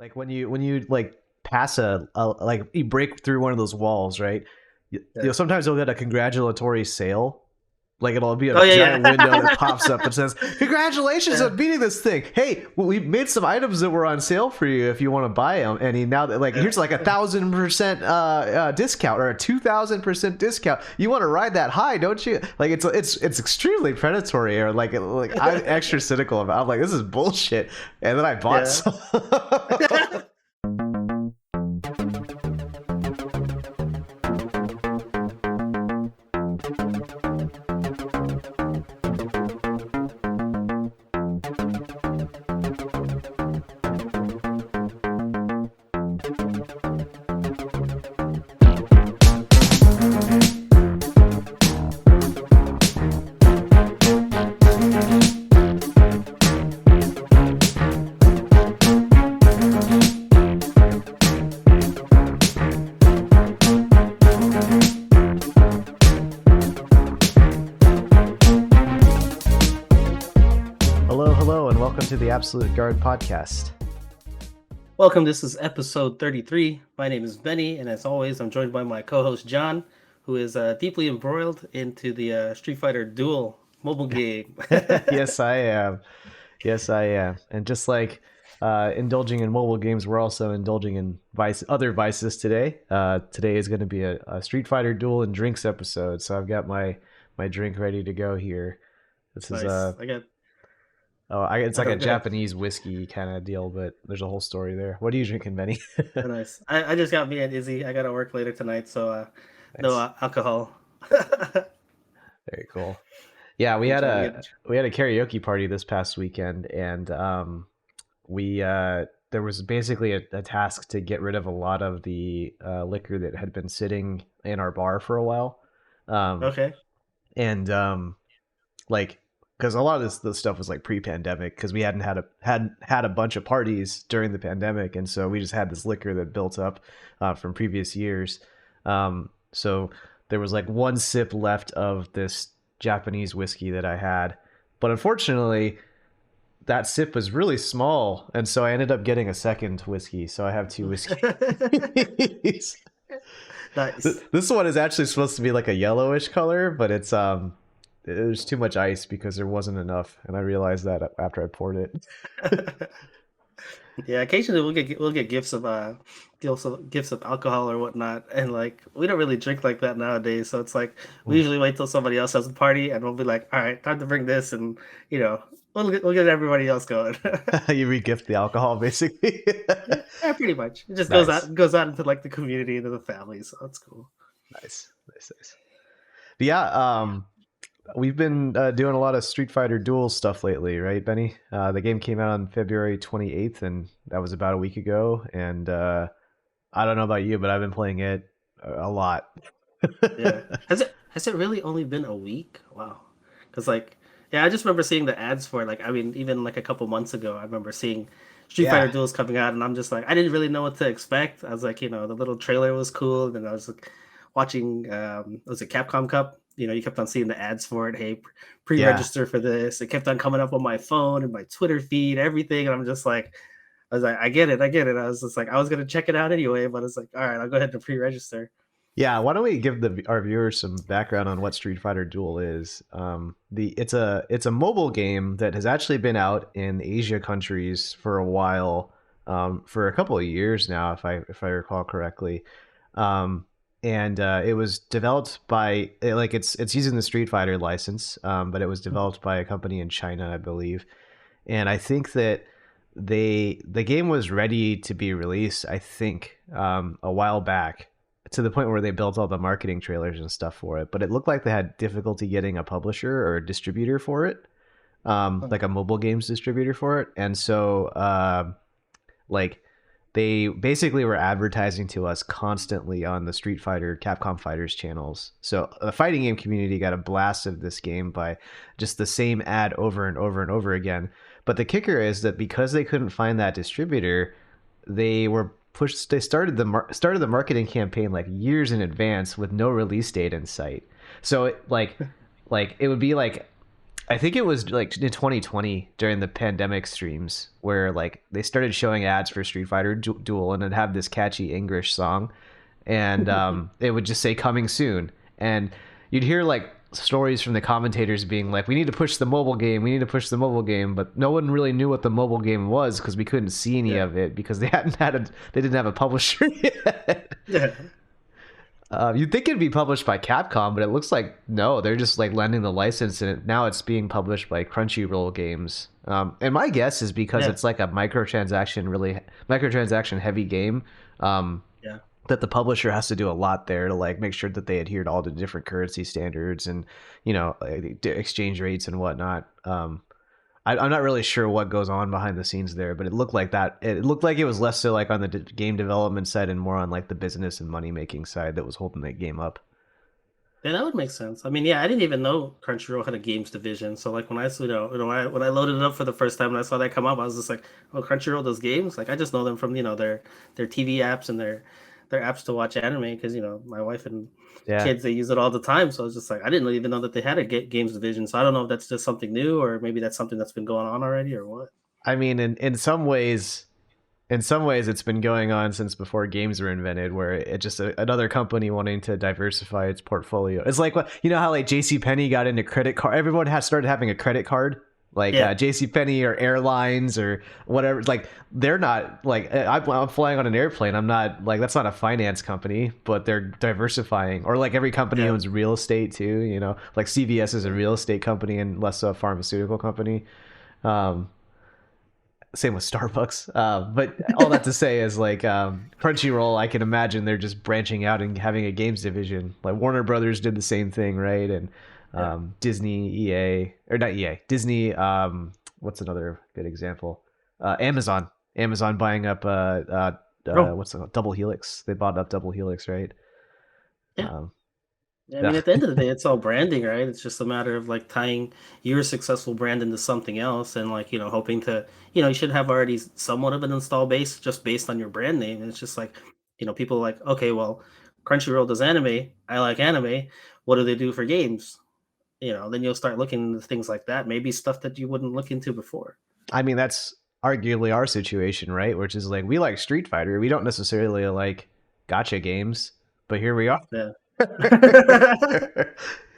Like when you like pass like you break through one of those walls, right? Yeah. Sometimes you'll get a congratulatory sale. Like it'll be a Oh yeah, giant window that yeah. pops up and says, "Congratulations Yeah. on beating this thing! Hey, we made some items that were on sale for you if you want to buy them." And now that like Yeah. here's like 1,000% discount or a 2,000% discount. You want to ride that high, don't you? Like it's extremely predatory or like I'm extra cynical about. I'm like this is bullshit, and then I bought Yeah. some. Hello, and welcome to the Absolute Guard podcast. Welcome. This is episode 33. My name is Benny, and as always, I'm joined by my co-host John, who is deeply embroiled into the Street Fighter Duel mobile game. Yes, I am. Yes, I am. And just like indulging in mobile games, we're also indulging in other vices today. Today is going to be a Street Fighter Duel and drinks episode. So I've got my drink ready to go here. This is Nice. it's I like a got good. Japanese whiskey kind of deal, but there's a whole story there. What are you drinking, Benny? Nice. I just got me and Izzy. I got to work later tonight, so no Nice. alcohol. Very cool. Yeah, we I'm had trying to a get. we had a karaoke party this past weekend, and we there was basically a task to get rid of a lot of the liquor that had been sitting in our bar for a while, um, Okay. and like because a lot of this stuff was like pre-pandemic because we hadn't had a bunch of parties during the pandemic, and so we just had this liquor that built up from previous years. So there was like one sip left of this Japanese whiskey that I had, but unfortunately that sip was really small, and so I ended up getting a second whiskey. So I have two whiskeys. Nice. This one is actually supposed to be like a yellowish color, but there's too much ice because there wasn't enough, and I realized that after I poured it. Yeah, occasionally we'll get gifts of alcohol or whatnot, and like we don't really drink like that nowadays. So it's like we Mm. usually wait till somebody else has a party, and we'll be like, "All right, time to bring this," and you know, we'll get everybody else going. You regift the alcohol, basically. Yeah, pretty much. It just goes Nice, out goes out into like the community, into the family, so that's cool. nice. But yeah, we've been doing a lot of Street Fighter Duel stuff lately, right, Benny? The game came out on February 28th, and that was about a week ago. And I don't know about you, but I've been playing it a lot. Yeah. Has it really only been a week? Wow. Because like, yeah, I just remember seeing the ads for it. Like, I mean, even like a couple months ago, I remember seeing Street Fighter Yeah, Duels coming out, and I'm just like, I didn't really know what to expect. I was like, the little trailer was cool, and then I was like, watching, was it Capcom Cup? You kept on seeing the ads for it. Hey, yeah. pre-register for this. It kept on coming up on my phone and my Twitter feed, everything, and I'm just like. I was like, I get it, I get it. I was just like, I was gonna check it out anyway, but it's like, all right, I'll go ahead and pre-register. Yeah, why don't we give our viewers some background on what Street Fighter Duel is? It's a mobile game that has actually been out in Asia countries for a while, for a couple of years now, if I recall correctly. And it was developed by like it's using the Street Fighter license, but it was developed by a company in China, I believe. And I think that the game was ready to be released, I think, a while back, to the point where they built all the marketing trailers and stuff for it, but it looked like they had difficulty getting a publisher or a distributor for it, like a mobile games distributor for it. And so like they basically were advertising to us constantly on the Street Fighter Capcom Fighters channels. So the fighting game community got a blast of this game by just the same ad over and over and over again. But the kicker is that because they couldn't find that distributor, they started the marketing campaign like years in advance with no release date in sight. So it would be like I think it was like in 2020 during the pandemic streams where like they started showing ads for Street Fighter Duel and it'd have this catchy English song, and it would just say coming soon, and you'd hear like stories from the commentators being like, we need to push the mobile game, we need to push the mobile game, but no one really knew what the mobile game was because we couldn't see any Yeah. of it because they didn't have a publisher yet. Yeah. You'd think it'd be published by Capcom, but it looks like no. They're just like lending the license, and now it's being published by Crunchyroll Games. And my guess is because Yeah. it's like a microtransaction heavy game. Yeah. That the publisher has to do a lot there to like make sure that they adhere to all the different currency standards and exchange rates and whatnot. I'm not really sure what goes on behind the scenes there, but it looked like that. It looked like it was less so like on the game development side and more on like the business and money making side that was holding that game up. Yeah, that would make sense. I mean, yeah, I didn't even know Crunchyroll had a games division. So like when I when I loaded it up for the first time and I saw that come up, I was just like, oh, Crunchyroll does games. Like I just know them from their TV apps and their apps to watch anime because my wife and Yeah, kids they use it all the time. So I was just like, I didn't even know that they had a games division. So I don't know if that's just something new or maybe that's something that's been going on already or what. I mean, in some ways, it's been going on since before games were invented, where it's just another company wanting to diversify its portfolio. It's like how like J.C. Penney got into credit card. Everyone has started having a credit card. Like Yeah, J.C. Penney or airlines or whatever. Like they're not like I'm flying on an airplane. I'm not like that's not a finance company, but they're diversifying. Or like every company yeah. owns real estate too. Like CVS is a real estate company and less a pharmaceutical company. Um, Same with Starbucks. But all that to say is like Crunchyroll, I can imagine they're just branching out and having a games division. Like Warner Brothers did the same thing, right? And Yeah. Disney, EA, or not EA, Disney. What's another good example? Amazon. Amazon buying up Oh, what's it called? Double Helix. They bought up Double Helix, right? yeah. Um, Yeah, I mean, yeah. at the end of the day, it's all branding, right? It's just a matter of like tying your successful brand into something else and like, hoping to, you should have already somewhat of an install base just based on your brand name. And it's just like, people are like, okay, well, Crunchyroll does anime. I like anime. What do they do for games? Then you'll start looking into things like that, maybe stuff that you wouldn't look into before. I mean, that's arguably our situation, right? Which is like we like Street Fighter. We don't necessarily like gotcha games, but here we are. Yeah.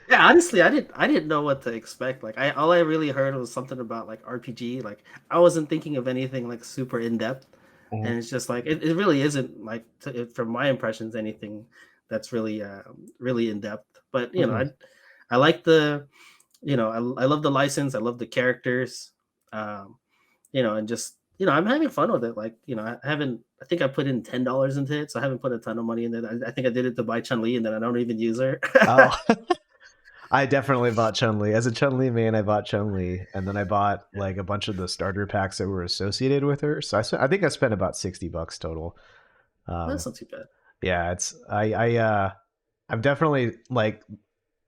Yeah, honestly, I didn't know what to expect. Like all I really heard was something about like RPG. Like I wasn't thinking of anything like super in depth, Mhm. and it's just like it really isn't like from my impressions anything that's really in depth. But Mhm. I like I love the license. I love the characters. Um, and just I'm having fun with it. Like I think I put in $10 into it, so I haven't put a ton of money in it. I think I did it to buy Chun Li, and then I don't even use her. Oh, I definitely bought Chun Li. As a Chun Li man, I bought Chun Li, and then I bought Yeah, like a bunch of the starter packs that were associated with her. So I think I spent about $60 total. that's Um, not too bad. yeah, I'm definitely like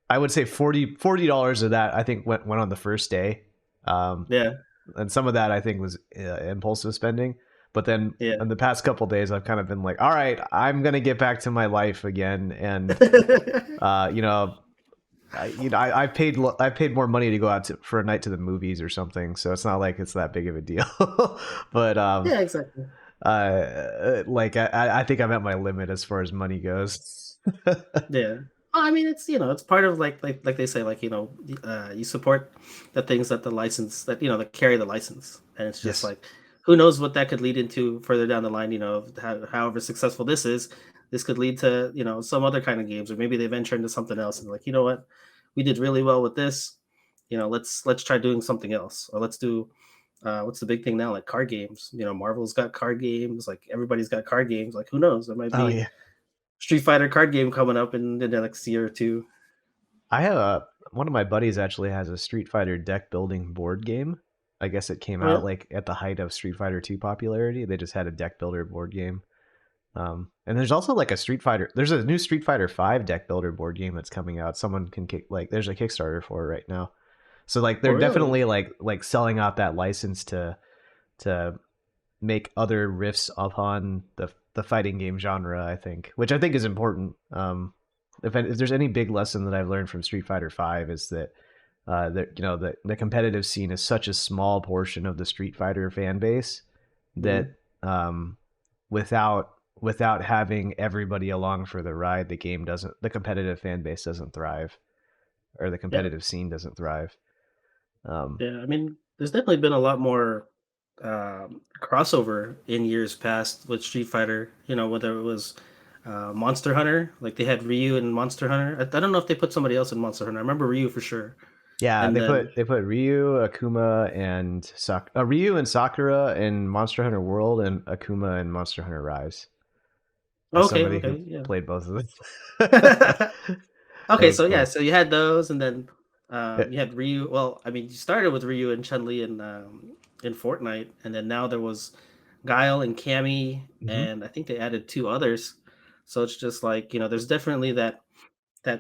I would say $40 of that I think went on the first day. Um, Yeah, and some of that I think was impulsive spending. But then yeah. in the past couple days, I've kind of been like, all right, I'm gonna get back to my life again, and uh, you know, I paid more money to go out for a night to the movies or something, so it's not like it's that big of a deal. But Yeah, exactly. like I think I'm at my limit as far as money goes. Yeah. Well, I mean, it's part of like they say, like you support the things that the license that carry the license, and it's just Yes. like who knows what that could lead into further down the line. However successful this is, this could lead to some other kind of games, or maybe they venture into something else and like what, we did really well with this. Let's try doing something else, or let's do what's the big thing now, like card games. Marvel's got card games, like everybody's got card games. Like who knows, there might Oh be yeah. Street Fighter card game coming up in the next year or two. I have one of my buddies actually has a Street Fighter deck building board game. I guess it came Oh yeah, out like at the height of Street Fighter 2 popularity. They just had a deck builder board game. And there's also like a Street Fighter. There's a new Street Fighter 5 deck builder board game that's coming out. Someone can kick like there's a Kickstarter for it right now. So like oh they're really? definitely like selling out that license to make other riffs upon the fighting game genre. I think, which I think is important. If there's any big lesson that I've learned from Street Fighter 5 is that The competitive scene is such a small portion of the Street Fighter fan base Mhm. that without without having everybody along for the ride, the competitive fan base doesn't thrive, or the Yeah. competitive scene doesn't thrive. Um, Yeah, I mean, there's definitely been a lot more crossover in years past with Street Fighter. You know, whether it was Monster Hunter, like they had Ryu in Monster Hunter. I don't know if they put somebody else in Monster Hunter. I remember Ryu for sure. yeah, And then, they put Ryu, Akuma, and Ryu and Sakura in Monster Hunter World, and Akuma in Monster Hunter Rise. As okay, somebody who okay, yeah. played both of them, that Okay, was so yeah, funny. so you had those, and then Yeah. you had Ryu. Well, I mean, you started with Ryu and Chun Li in Fortnite, and then now there was Guile and Cammy, Hmm. and I think they added two others. So it's just like there's definitely that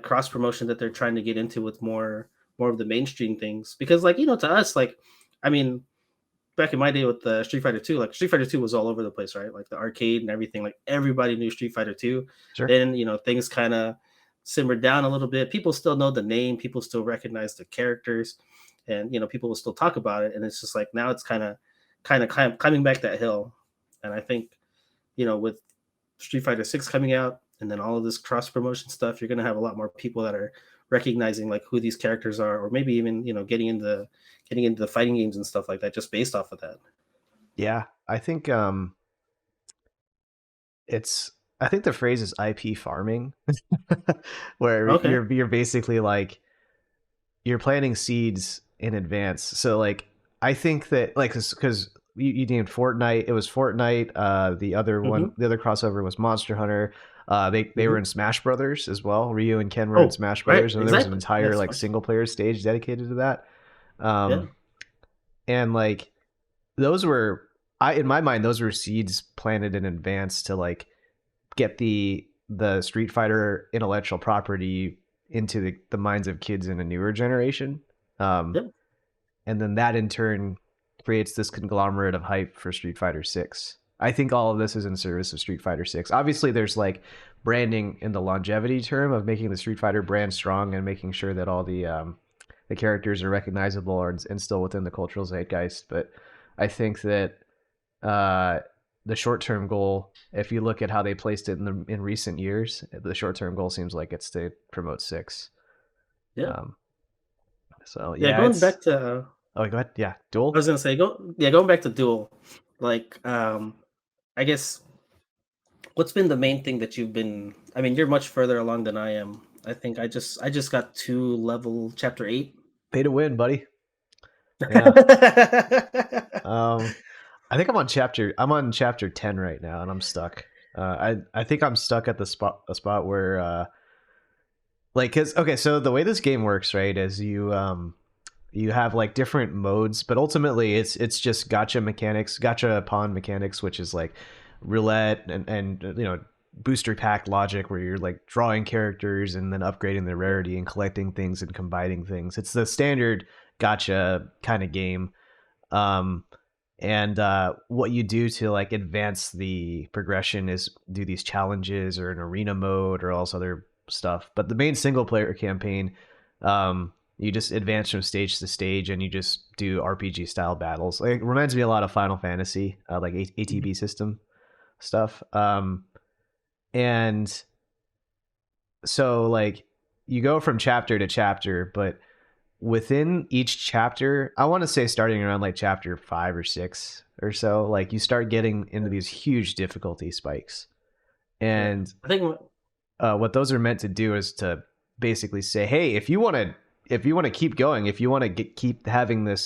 cross promotion that they're trying to get into with more of the mainstream things. Because like to us, like I mean, back in my day with the Street Fighter 2, like Street Fighter 2 was all over the place, right? Like the arcade and everything, like everybody knew Street Fighter 2. Sure. Then, things kind of simmered down a little bit. People still know the name, people still recognize the characters, and people will still talk about it. And it's just like now it's kind of climbing back that hill. And I think, with Street Fighter 6 coming out and then all of this cross promotion stuff, you're gonna have a lot more people that are recognizing like who these characters are, or maybe even, getting into the fighting games and stuff like that just based off of that. Yeah, I think it's I think the phrase is IP farming, where Okay. you're basically like you're planting seeds in advance. So like I think that like because you named Fortnite, it was Fortnite. Mhm, The other crossover was Monster Hunter. They were mhm. in Smash Brothers as well. Ryu and Ken were in Oh, Smash right, Brothers, and there was an exactly. entire Yes, like fine. single player stage dedicated to that. Yeah, Um, and like those were I in my mind those were seeds planted in advance to like get the Street Fighter intellectual property into the minds of kids in a newer generation. Um, yeah, and then that in turn creates this conglomerate of hype for Street Fighter 6. I think all of this is in service of Street Fighter 6. Obviously there's like branding in the longevity term of making the Street Fighter brand strong and making sure that all the characters are recognizable and still within the cultural zeitgeist, but I think that uh, the short term goal, if you look at how they placed it in recent years, the short term goal seems like it's to promote six. yeah. Um, so Yeah, yeah, going it's back to oh go ahead, yeah, I Duel. was gonna say going back to Duel, like, I guess what's been the main thing that you've been I mean, you're much further along than I am. I think I just got to level chapter 8. Pay to win, buddy. Yeah. Um, I think I'm on chapter 10 right now, and I'm stuck. I think I'm stuck at a spot where like cuz okay, so the way this game works, right, is you have like different modes, but ultimately it's just gotcha pawn mechanics, which is like roulette and booster pack logic where you're like drawing characters and then upgrading their rarity and collecting things and combining things. It's the standard gotcha kind of game. Um, and what you do to like advance the progression is do these challenges or an arena mode or else other stuff. But the main single player campaign, you just advance from stage to stage and you just do RPG style battles. Like, it reminds me a lot of Final Fantasy, like Mhm. ATB system stuff. And so like you go from chapter to chapter, but within each chapter, I want to say starting around like chapter 5 or 6 or so, like you start getting into Yeah, these huge difficulty spikes. yeah. And I think what what those are meant to do is to basically say, hey, if you want to keep going, if you want to keep having this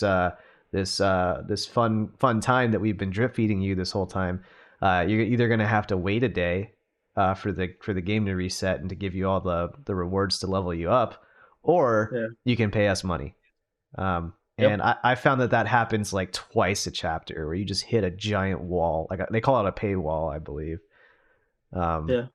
fun time that we've been drip feeding you this whole time, you're either going to have to wait a day for the game to reset and to give you all the rewards to level you up, or yeah. you can pay us money. Yep. And I found that happens like twice a chapter where you just hit a giant wall, like they call it a paywall, I believe. Um, Yeah.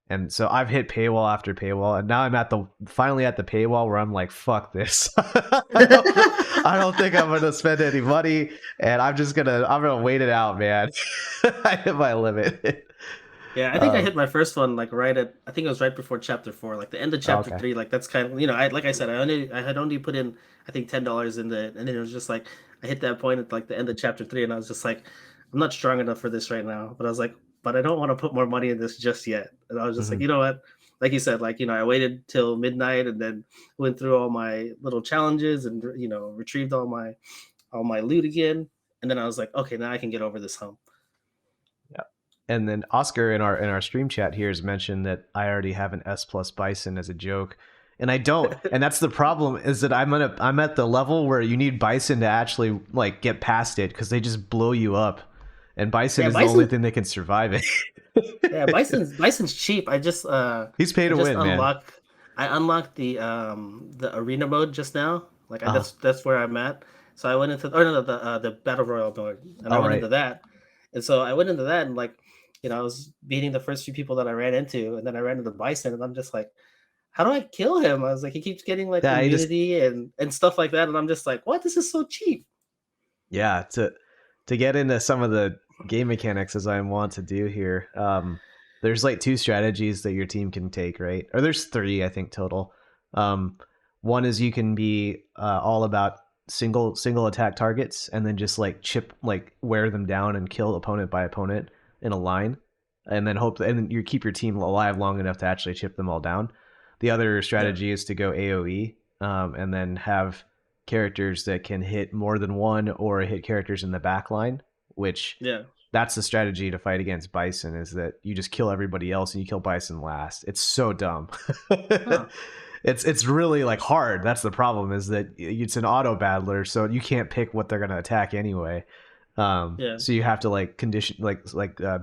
and so I've hit paywall after paywall, and now I'm finally at the paywall where I'm like, fuck this. I don't think I'm gonna spend any money, and I'm gonna wait it out, man. I hit my limit. Yeah, I think I Um, hit my first one like right at I think it was right before chapter 4, like the end of chapter okay. 3. Like that's kind of I like I said, I had only put in I think $10 in the and then it was just like I hit that point at like the end of chapter 3 and I was just like, I'm not strong enough for this right now. But I was like, but I don't want to put more money in this just yet. And I was just like, Mhm. you know what? Like you said, like I waited till midnight and then went through all my little challenges and retrieved all my loot again. And then I was like, okay, now I can get over this hump. Yeah. And then Oscar in our stream chat here has mentioned that I already have an S plus Bison as a joke, and I don't. And that's the problem is that I'm at the level where you need Bison to actually like get past it because they just blow you up, and Bison Yeah, is the only Bison. thing that can survive Yeah, it. Bison's cheap. He's pay I to just win, man. unlocked the arena mode just now. Like Uh, that's where I'm at. So I went into oh no, the battle royale mode, and I all went right. into that. And so I went into that, and like I was beating the first few people that I ran into, and then I ran into Bison, and I'm just like, how do I kill him? I was like, he keeps getting like Yeah, he just immunity and stuff like that, and I'm just like, what? This is so cheap. yeah to get into some of the game mechanics as I want to do here. There's like two strategies that your team can take, right? Or there's three, I think, total. Um, one is you can be all about single attack targets and then just like chip like wear them down and kill opponent by opponent in a line, and then hope and you keep your team alive long enough to actually chip them all down. The other Yeah, strategy is to go AOE, and then have characters that can hit more than one or hit characters in the back line, which yeah. that's the strategy to fight against Bison is that you just kill everybody else and you kill Bison last. It's so dumb. Huh. It's really like hard. That's the problem is that it's an auto battler, so you can't pick what they're gonna attack anyway. Yeah. So you have to like condition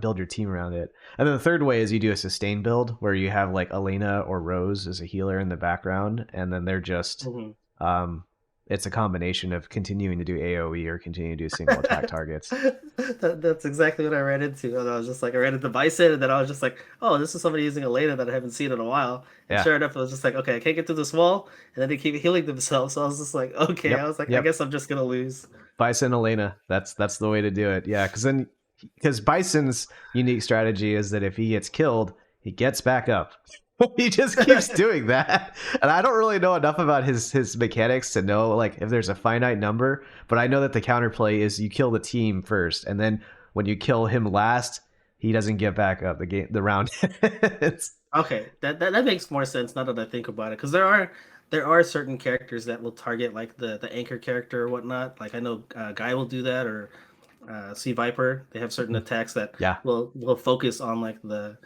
build your team around it. And then the third way is you do a sustain build where you have like Elena or Rose as a healer in the background, and then they're just Mhm. um, it's a combination of continuing to do AOE or continuing to do single attack targets. That's exactly what I ran into. And I was just like, I ran into Bison, and then I was just like, oh, this is somebody using a Leda that I haven't seen in a while. And Yeah. sure enough, it was just like, okay, I can't get through this wall. And then they keep healing themselves. So I was just like, okay, I Yep. was like, I Yep. guess I'm just gonna lose. Bison Elena. That's the way to do it. Yeah, because Bison's unique strategy is that if he gets killed, he gets back up. He just keeps doing that, and I don't really know enough about his mechanics to know like if there's a finite number. But I know that the counterplay is you kill the team first, and then when you kill him last, he doesn't get back up. The round. It's, Okay, that makes more sense now that I think about it, because there are certain characters that will target like the anchor character or whatnot. Like I know Guy will do that, or Sea Viper. They have certain attacks that yeah. will focus on like the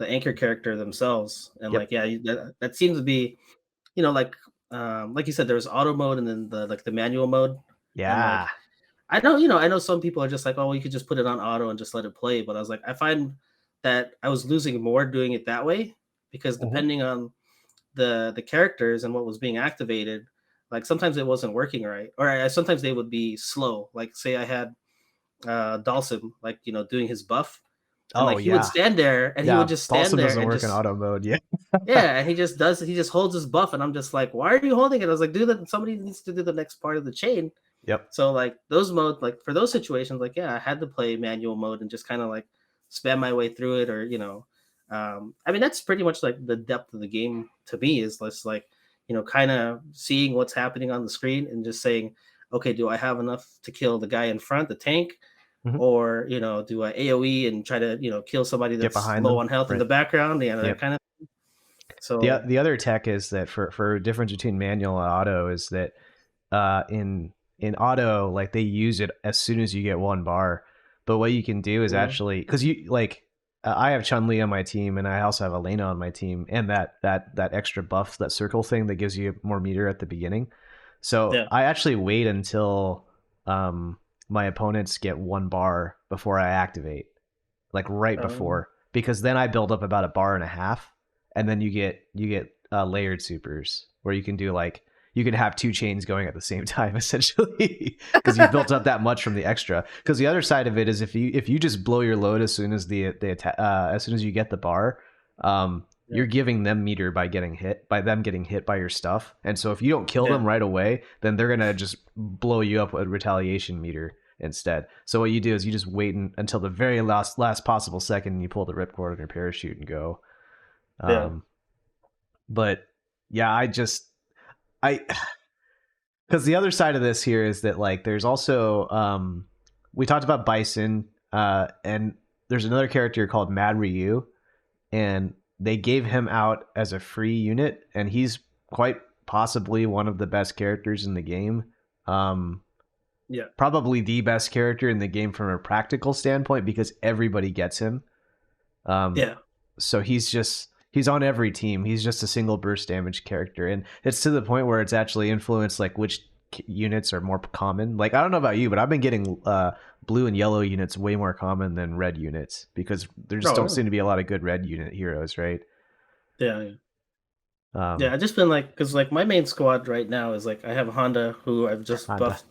anchor character themselves, and like Yep. yeah, that seems to be like you said, there's auto mode and then the manual mode, and Yeah. like I know some people are just like, oh, well, you could just put it on auto and just let it play. But I was like, I find that I was losing more doing it that way because Mhm. depending on the characters and what was being activated, like sometimes it wasn't working right, or sometimes they would be slow. Like say I had Dalsim, like doing his buff, and Oh like he would yeah. stand there and he would Yeah. just stand Balsam there doesn't and work in just auto mode. Yeah. yeah, and he just holds his buff, and I'm just like, why are you holding it? I was like, do that. Somebody needs to do the next part of the chain. Yep. So like those mode, like for those situations, like yeah, I had to play manual mode and just kind of like spam my way through it, or I mean that's pretty much like the depth of the game to me is just like kind of seeing what's happening on the screen and just saying, okay, do I have enough to kill the guy in front, the tank, Mhm. or do I AOE and try to kill somebody Get that's behind low them. on health in Right. the background, yeah, that Yep. kind of. So The other tech is that for difference between manual and auto is that in auto like they use it as soon as you get one bar, but what you can do is mhm, actually because you like I have Chun Li on my team and I also have Elena on my team and that extra buff, that circle thing that gives you more meter at the beginning. So yeah. I actually wait until my opponents get one bar before I activate, like right Um, before, because then I build up about a bar and a half, and then you get layered supers where you can do like you can have two chains going at the same time essentially because you've built up that much from the extra. Because the other side of it is if you just blow your load as soon as as soon as you get the bar, yeah, you're giving them meter by them getting hit by your stuff, and so if you don't kill them yeah. right away, then they're gonna just blow you up with retaliation meter. instead. So what you do is you just wait until the very last possible second, and you pull the ripcord on your parachute and go. Yeah. But yeah, I because the other side of this here is that like there's also we talked about Bison, and there's another character called Mad Ryu, and they gave him out as a free unit, and he's quite possibly one of the best characters in the game. Um, Yeah. Probably the best character in the game from a practical standpoint because everybody gets him. Um, Yeah. so he's on every team. He's just a single burst damage character, and it's to the point where it's actually influenced like which units are more common. Like I don't know about you, but I've been getting blue and yellow units way more common than red units because there just Oh, don't really? seem to be a lot of good red unit heroes, right? Yeah. Yeah. Yeah, Um, I just been like, because like my main squad right now is like I have Honda, who I've just Honda. buffed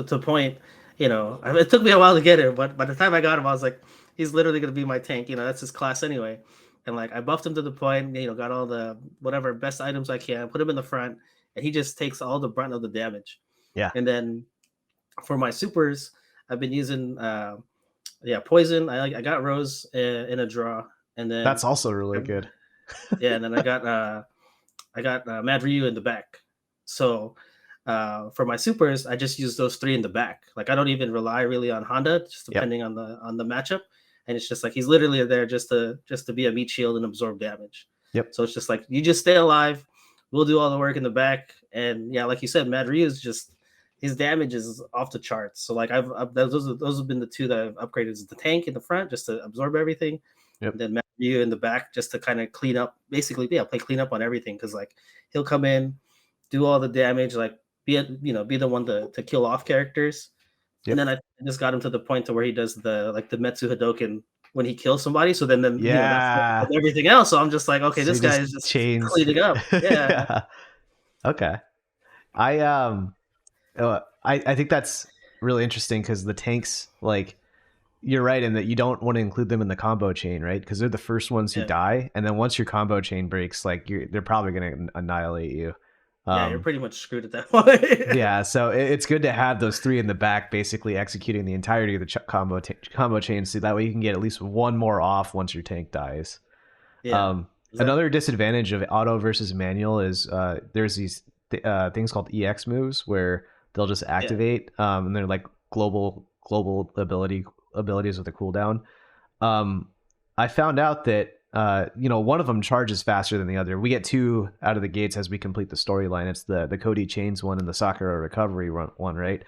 to point. It took me a while to get him, but by the time I got him, I was like, he's literally gonna be my tank. That's his class anyway. And like I buffed him to the point, got all the whatever best items I can, put him in the front, and he just takes all the brunt of the damage. Yeah, And then for my supers, I've been using poison. I got Rose in a draw, and then that's also really good. yeah, and then I got Mad Ryu in the back. So for my supers, I just use those three in the back. Like I don't even rely really on Honda, just Yep. depending on the matchup. And it's just like he's literally there just to be a meat shield and absorb damage. Yep. So it's just like you just stay alive. We'll do all the work in the back. And yeah, like you said, Mad Ryu is just his damage is off the charts. So like those have been the two that I've upgraded is the tank in the front just to absorb everything, Yep. and then Matt Ryu in the back just to kind of clean up, basically, yeah, play clean up on everything because like he'll come in, do all the damage, like be the one to kill off characters, and Yep. then I just got him to the point to where he does the Metsu Hadoken when he kills somebody. So then that's Yeah. everything else. So I'm just like, okay, So he this guy just is just chains. cleaning up. Yeah, Yeah. Okay. I I think that's really interesting because the tanks, like, you're right in that you don't want to include them in the combo chain, right? Because they're the first ones who yeah, die, and then once your combo chain breaks, like they're probably going to annihilate you. yeah. You're Um, pretty much screwed at that point. yeah, so it's good to have those three in the back, basically executing the entirety of the combo chain, so that way you can get at least one more off once your tank dies. Yeah, Another exactly. disadvantage of auto versus manual is there's these things called EX moves where they'll just Yeah, activate, and they're like global abilities with a cooldown. Um, I found out that one of them charges faster than the other. We get two out of the gates as we complete the storyline. It's the Cody Chains one and the Sakura Recovery one, right?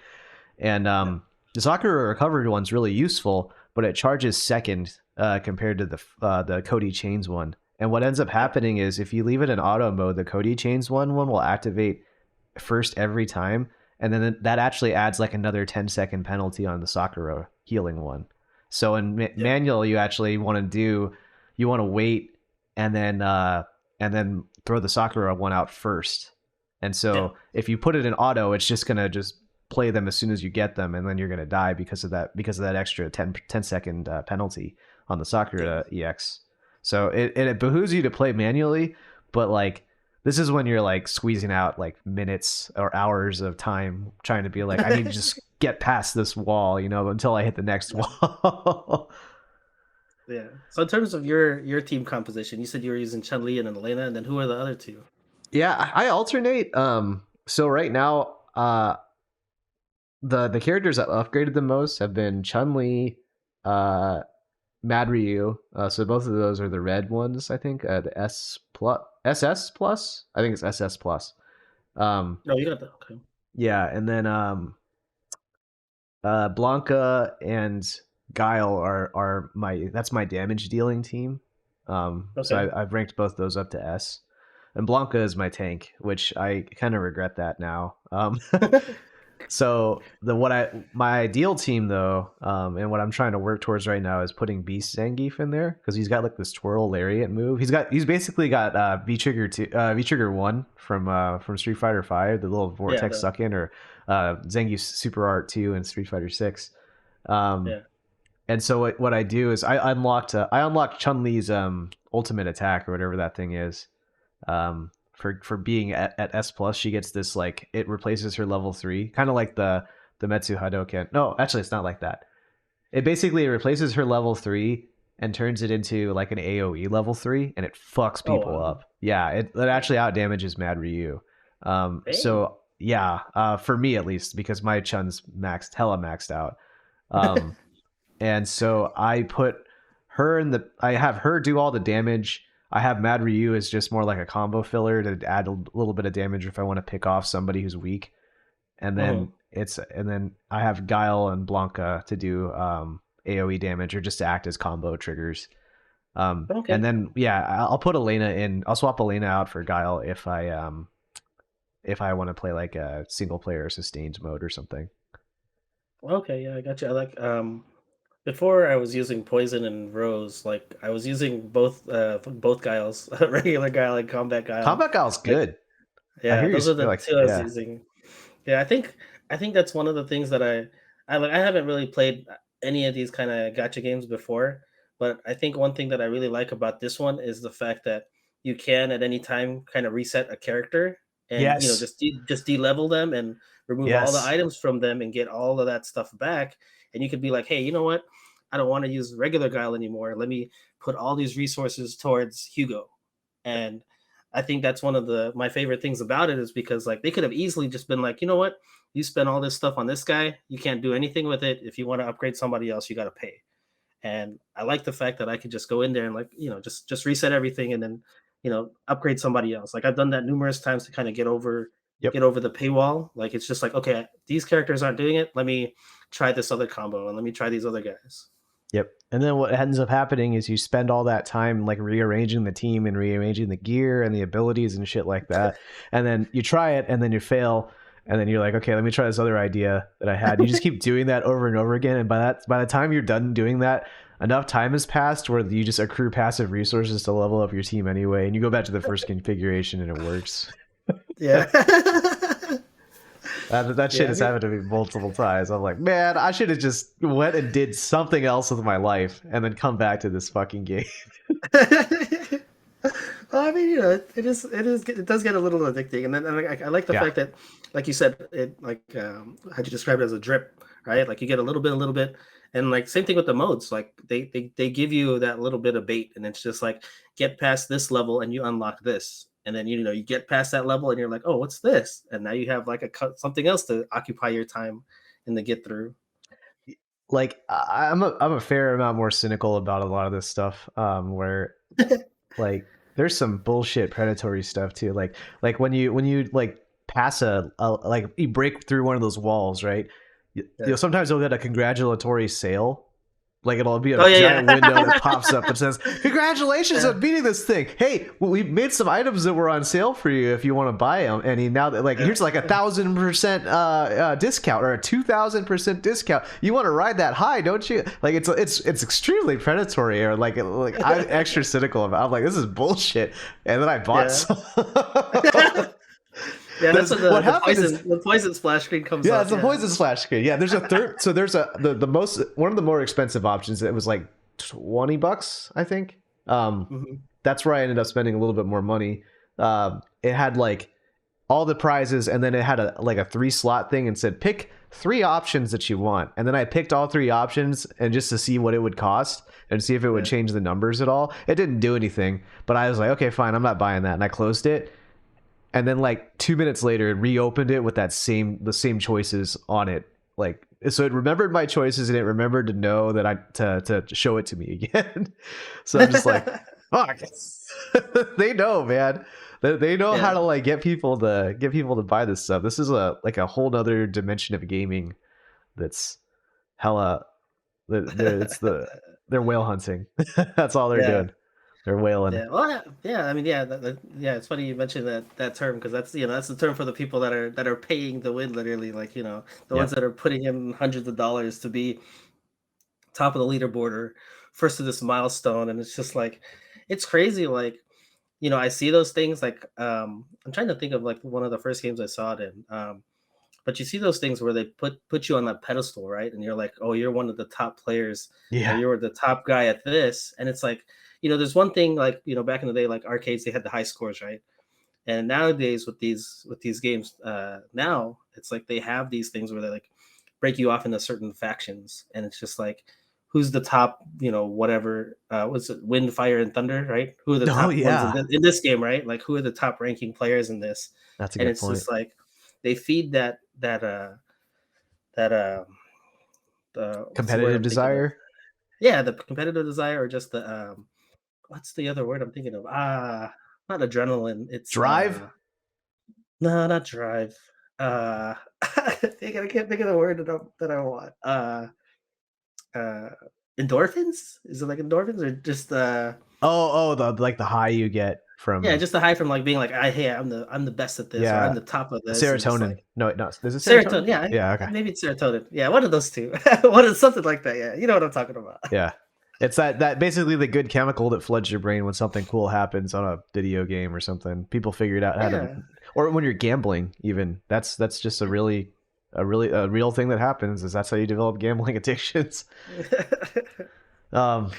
And yeah, the Sakura Recovery one's really useful, but it charges second compared to the Cody Chains one. And what ends up yeah, happening is if you leave it in auto mode, the Cody Chains one will activate first every time, and then that actually adds like another 10-second penalty on the Sakura healing one. So in yeah, manual, you want to wait and then throw the Sakura one out first. And yeah, so if you put it in auto, it's just gonna just play them as soon as you get them, and then you're gonna die because of that extra 10-second penalty on the yeah. Sakura EX. So it behooves you to play manually, but like this is when you're like squeezing out like minutes or hours of time trying to be like, I need to just get past this wall, until I hit the next Yeah. wall. Yeah. So in terms of your team composition, you said you were using Chun Li and Elena, and then who are the other two? Yeah, I alternate. So right now, the characters that upgraded the most have been Chun Li, uh, Mad Ryu. So both of those are the red ones, I think. The SS plus. I think it's SS plus. Um, No, you got the okay. yeah, and then Blanca and Guile are my damage dealing team. So Okay. I've ranked both those up to S, and Blanca is my tank, which I kind of regret that now. So my ideal team though, and what I'm trying to work towards right now is putting Beast Zangief in there because he's got like this twirl lariat move. He's basically got V Trigger V Trigger 1 from Street Fighter 5, the little Yeah, vortex suck in, or Zangief's Super Art 2 and Street Fighter 6. Um, yeah, and so what I do is I unlocked Chun Li's ultimate attack or whatever that thing is. For being at S plus, she gets this like it replaces her level 3, kind of like the Metsu Hadoken. No, actually, it's not like that. It basically replaces her level 3 and turns it into like an AoE level 3, and it fucks Oh people wow. up. Yeah, it actually out damages Mad Ryu. Dang. So yeah, for me at least, because my Chun's hella maxed out. Um, and so I put her in the. I have her do all the damage. I have Mad Ryu as just more like a combo filler to add a little bit of damage if I want to pick off somebody who's weak. Mhm. And then I have Guile and Blanca to do AOE damage or just to act as combo triggers. And Okay. then yeah, I'll put Elena in. I'll swap Elena out for Guile if I want to play like a single player sustained mode or something. Okay, yeah, I got you. I like before I was using poison and rose, like I was using both guiles, regular guile and combat guile. Combat Guile's Like good. I yeah, hear you those are the like two I was yeah. using. Yeah, I think that's one of the things that I like. I haven't really played any of these kind of gotcha games before, but I think one thing that I really like about this one is the fact that you can at any time kind of reset a character and Yes. just de-level them and remove all the Yes. items from them and get all of that stuff back. And you could be like, hey, you know what? I don't want to use regular guile anymore. Let me put all these resources towards Hugo. And I think that's one of the my favorite things about it is because like they could have easily just been like, you know what, you spend all this stuff on this guy, you can't do anything with it. If you want to upgrade somebody else, you got to pay. And I like the fact that I could just go in there and like just reset everything and then upgrade somebody else. Like I've done that numerous times to kind of Yep. get over the paywall. Like it's just like okay, these characters aren't doing it. Let me try this other combo and let me try these other guys. Yep. And then what ends up happening is you spend all that time like rearranging the team and rearranging the gear and the abilities and shit like that. And then you try it and then you fail. And then you're like, okay, let me try this other idea that I had. You just keep doing that over and over again. And by the time you're done doing that, enough time has passed where you just accrue passive resources to level up your team anyway. And you go back to the first configuration and it works. Yeah. That shit Yeah, I has mean, happened to me multiple times. I'm like, man, I should have just went and did something else with my life and then come back to this fucking game. well, I mean, it does get a little addicting, and then I like the Yeah. fact that, like you said, it like how'd you describe it as a drip, right? Like you get a little bit, and like same thing with the modes. Like they give you that little bit of bait, and it's just like get past this level and you unlock this, and then you get past that level and you're like, oh, what's this? And now you have like something else to occupy your time in the get through. Like I'm a fair amount more cynical about a lot of this stuff. Where like there's some bullshit predatory stuff too. Like when you like pass a like you break through one of those walls, right? Yeah. Sometimes you'll get a congratulatory sale. Like it'll be Oh a yeah, giant window that yeah. pops up and says, "Congratulations Yeah. on beating this thing! Hey, we made some items that were on sale for you if you want to buy them." And now that like Yeah. here's like 1,000% discount or a 2,000% discount. You want to ride that high, don't you? Like it's extremely predatory or like I'm extra cynical about. I'm like this is bullshit, and then I bought Yeah. some. Yeah, that's when What happened is the poison splash screen comes yeah, up. it's a Yeah. poison splash screen. Yeah, there's a third. So there's the most one of the more expensive options. It was like $20, I think. Mhm. That's where I ended up spending a little bit more money. It had like all the prizes, and then it had a 3 slot thing and said pick 3 options that you want. And then I picked all 3 options and just to see what it would cost and see if it would Yeah. change the numbers at all. It didn't do anything, but I was like, okay, fine, I'm not buying that, and I closed it. And then like 2 minutes later, it reopened it with the same choices on it. Like so, it remembered my choices and it remembered to know that to show it to me again. So I'm just like, fuck. They know, man. They know how Yeah. to like get people to buy this stuff. This is a whole nother dimension of gaming that's hella. They're whale hunting. That's all they're Yeah. doing. They're whaling. Yeah. Well, yeah. I mean, yeah. Yeah. It's funny you mentioned that term because that's the term for the people that are paying to win, literally. Like the ones Yep. that are putting in hundreds of dollars to be top of the leaderboard or first to this milestone, and it's just like, it's crazy. Like I see those things. Like I'm trying to think of like one of the first games I saw it in. But you see those things where they put you on that pedestal, right? And you're like, oh, you're one of the top players, or Yeah. you're the top guy at this. And it's like, there's one thing like, back in the day, like arcades, they had the high scores, right? And nowadays with these games, now it's like they have these things where they're like, break you off into certain factions, and it's just like who's the top, whatever, was it Wind, Fire, and Thunder, right? Who are the Oh top ones in yeah, this game, right? Like who are the top ranking players in this? that's a And good it's point. just like they feed that the what's the word Competitive I'm thinking of? desire, Yeah, the competitive desire, or just the what's the other word I'm thinking of? Not adrenaline. It's drive. no, not drive. I can't think of the word that I want. Uh, endorphins? Is it like endorphins or just The like the high you get yeah, from, just the high from like being like, hey, I'm the best at this, or I'm yeah, the top of this, and just serotonin. like No, no, is it serotonin. serotonin? Yeah, Yeah, okay. maybe it's serotonin. Yeah, one of those two. One of something like that. Yeah, you know what I'm talking about. Yeah. It's that basically the good chemical that floods your brain when something cool happens on a video game or something. People figured out how to, Yeah. or when you're gambling, even that's just a real thing that happens. Is that's how you develop gambling addictions. Um,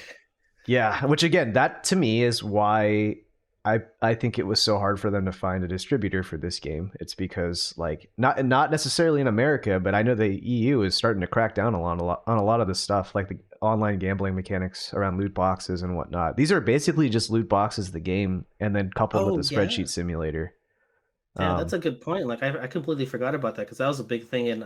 yeah, which again, that to me is why I think it was so hard for them to find a distributor for this game. It's because like not necessarily in America, but I know the EU is starting to crack down on a lot of this stuff, like the online gambling mechanics around loot boxes and whatnot. These are basically just loot boxes, the game, and then coupled with a Oh spreadsheet yeah. simulator. Yeah, that's Um, a good point. Like I completely forgot about that because that was a big thing in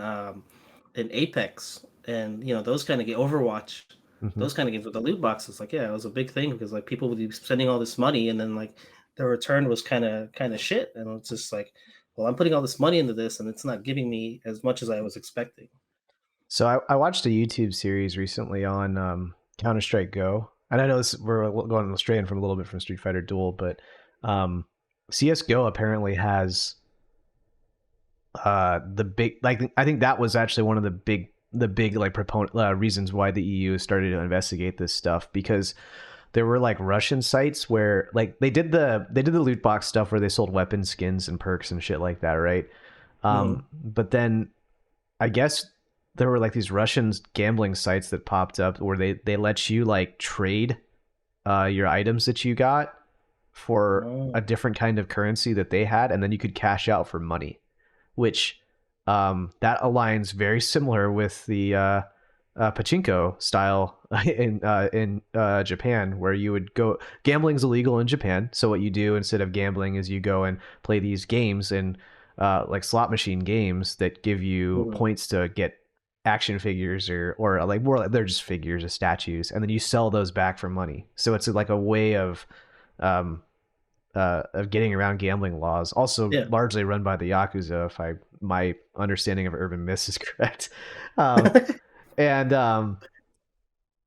Apex, and those kind of get Overwatch, mhm. those kind of games with the loot boxes. Like yeah, it was a big thing because like people would be spending all this money, and then like the return was kind of shit, and it's just like, well, I'm putting all this money into this, and it's not giving me as much as I was expecting. So I watched a YouTube series recently on Counter Strike Go, and I know we're going straying from a little bit from Street Fighter Duel, but um, CS:GO apparently has the big, like I think that was actually one of the big like proponent reasons why the EU started to investigate this stuff, because there were like Russian sites where like they did the loot box stuff where they sold weapon skins and perks and shit like that, right? Hmm. But then I guess there were like these Russian gambling sites that popped up where they let you like trade your items that you got for a Oh, different kind of currency that they had, and then you could cash out for money, which that aligns very similar with the pachinko style in Japan, where you would go. Gambling's illegal in Japan, so what you do instead of gambling is you go and play these games and like slot machine games that give you mhm. points to get action figures or like more like they're just figures of statues, and then you sell those back for money. So it's like a way um, of getting around gambling laws, also Yeah. largely run by the Yakuza, if my understanding of urban myths is correct. Um, and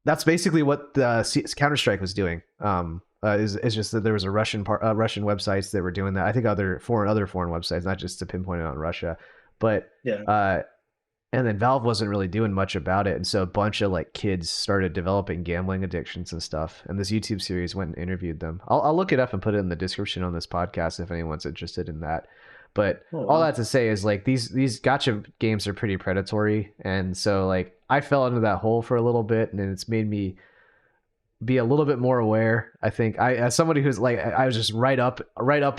That's basically what the Counter Strike was doing. Is just that there was a Russian websites that were doing that. I think other foreign websites, not just to pinpoint it on Russia, but Yeah. uh, and then Valve wasn't really doing much about it, and so a bunch of like kids started developing gambling addictions and stuff. And this YouTube series went and interviewed them. I'll look it up and put it in the description on this podcast if anyone's interested in that. But Oh all wow. that to say is like these gotcha games are pretty predatory, and so like I fell into that hole for a little bit, and it's made me be a little bit more aware. I think I, as somebody who's like, I was just right up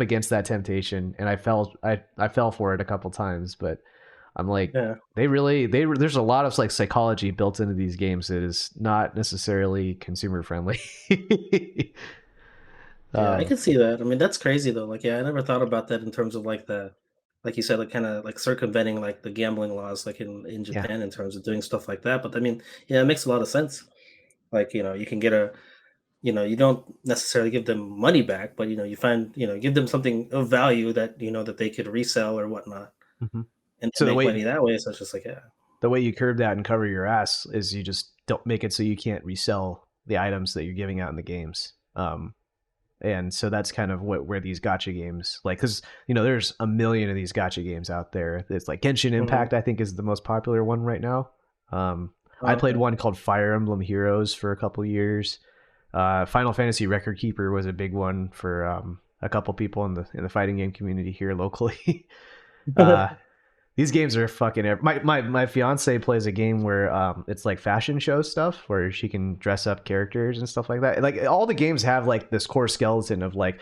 against that temptation, and I fell for it a couple times, but I'm like, Yeah. there's a lot of like psychology built into these games that is not necessarily consumer friendly. Yeah, I um, can see that. I mean, that's crazy though. Like, yeah, I never thought about that in terms of like like you said, like kind of like circumventing like the gambling laws, like in yeah. Japan, in terms of doing stuff like that. But I mean, yeah, it makes a lot of sense. Like, you can get you don't necessarily give them money back, but you find, give them something of value that that they could resell or whatnot, hmm and So make money that way. So it's just like, yeah, the way you curb that and cover your ass is you just don't make it so you can't resell the items that you're giving out in the games. And so that's kind of where these gotcha games, like, because there's a million of these gotcha games out there. It's like Genshin hmm, Impact, I think, is the most popular one right now. I oh, played okay, one called Fire Emblem Heroes for a couple years. Final Fantasy Record Keeper was a big one for a couple people in the fighting game community here locally. uh, these games are fucking. My fiance plays a game where it's like fashion show stuff where she can dress up characters and stuff like that. Like all the games have like this core skeleton of like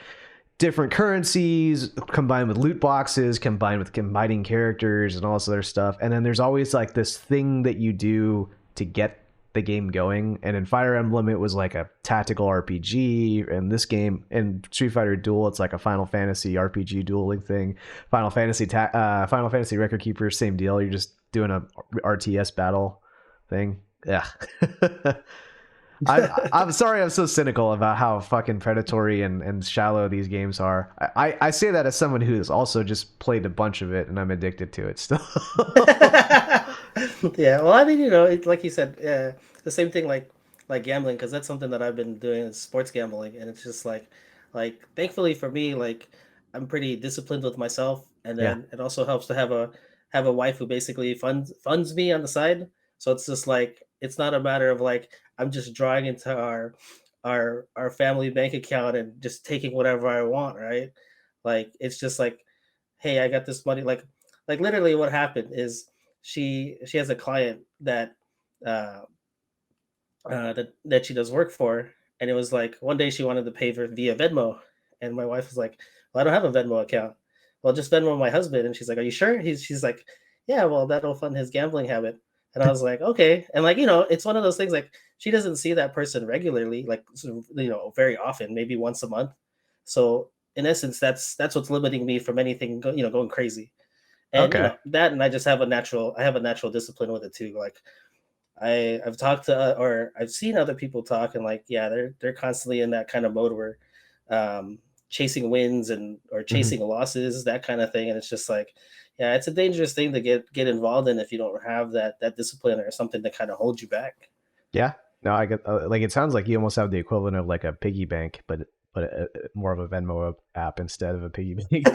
different currencies combined with loot boxes, combined with combining characters and all this other stuff. And then there's always like this thing that you do to get the game going. And in Fire Emblem, it was like a tactical RPG. And this game, in Street Fighter Duel, it's like a Final Fantasy RPG dueling thing. Final Fantasy Record Keeper, same deal. You're just doing a RTS battle thing. Yeah. I'm sorry I'm so cynical about how fucking predatory and shallow these games are. I say that as someone who's also just played a bunch of it and I'm addicted to it still. Yeah, well, I mean, like you said, the same thing like gambling, because that's something that I've been doing is sports gambling, and it's just like thankfully for me, like I'm pretty disciplined with myself, and Yeah. then it also helps to have a wife who basically funds me on the side. So it's just like it's not a matter of like I'm just drawing into our family bank account and just taking whatever I want, right? Like it's just like, hey, I got this money. Like literally, what happened is she has a client that uh, that she does work for, and it was like one day she wanted to pay for via Venmo, and my wife was like, "Well, I don't have a Venmo account." Well, just Venmo my husband, and she's like, "Are you sure?" She's like, "Yeah, well, that'll fund his gambling habit." And I was like, "Okay," and like it's one of those things like she doesn't see that person regularly, like very often, maybe once a month. So in essence, that's what's limiting me from anything going crazy. And Okay. that, and I have a natural discipline with it too. Like I've talked to or I've seen other people talk, and like yeah, they're constantly in that kind of mode where chasing wins and or Mhm. chasing losses, that kind of thing. And it's just like yeah, it's a dangerous thing to get involved in if you don't have that discipline or something to kind of hold you back. Yeah. No, I get like it sounds like you almost have the equivalent of like a piggy bank, but more of a Venmo app instead of a piggy bank.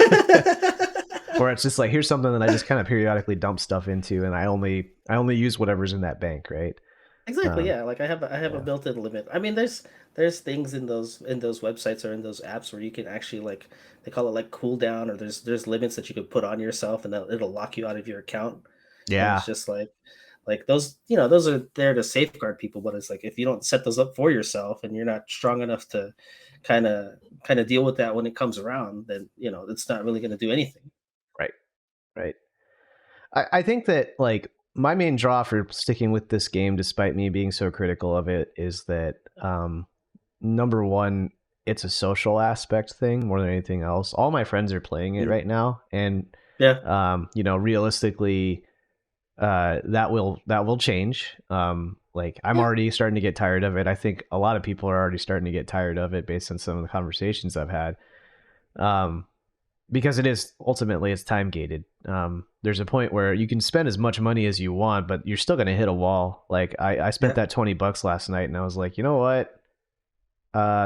Where it's just like here's something that I just kind of periodically dump stuff into, and I only use whatever's in that bank, right? Exactly, Um, yeah, like I have a yeah. built-in limit. I mean, there's things in those websites or in those apps where you can actually like they call it like cooldown, or there's limits that you could put on yourself, and that it'll lock you out of your account. And it's Yeah. just like those, those are there to safeguard people, but it's like if you don't set those up for yourself and you're not strong enough to kind of kind of deal with that when it comes around, then it's not really going to do anything. Right. Right. I think that like my main draw for sticking with this game, despite me being so critical of it, is that number one, it's a social aspect thing more than anything else. All my friends are playing it Mm. right now, and Yeah, realistically, that will change. Like I'm yeah, already starting to get tired of it. I think a lot of people are already starting to get tired of it based on some of the conversations I've had. Um, because it is ultimately it's time gated. There's a point where you can spend as much money as you want, but you're still going to hit a wall. Like I spent yeah. that $20 last night, and I was like, you know what?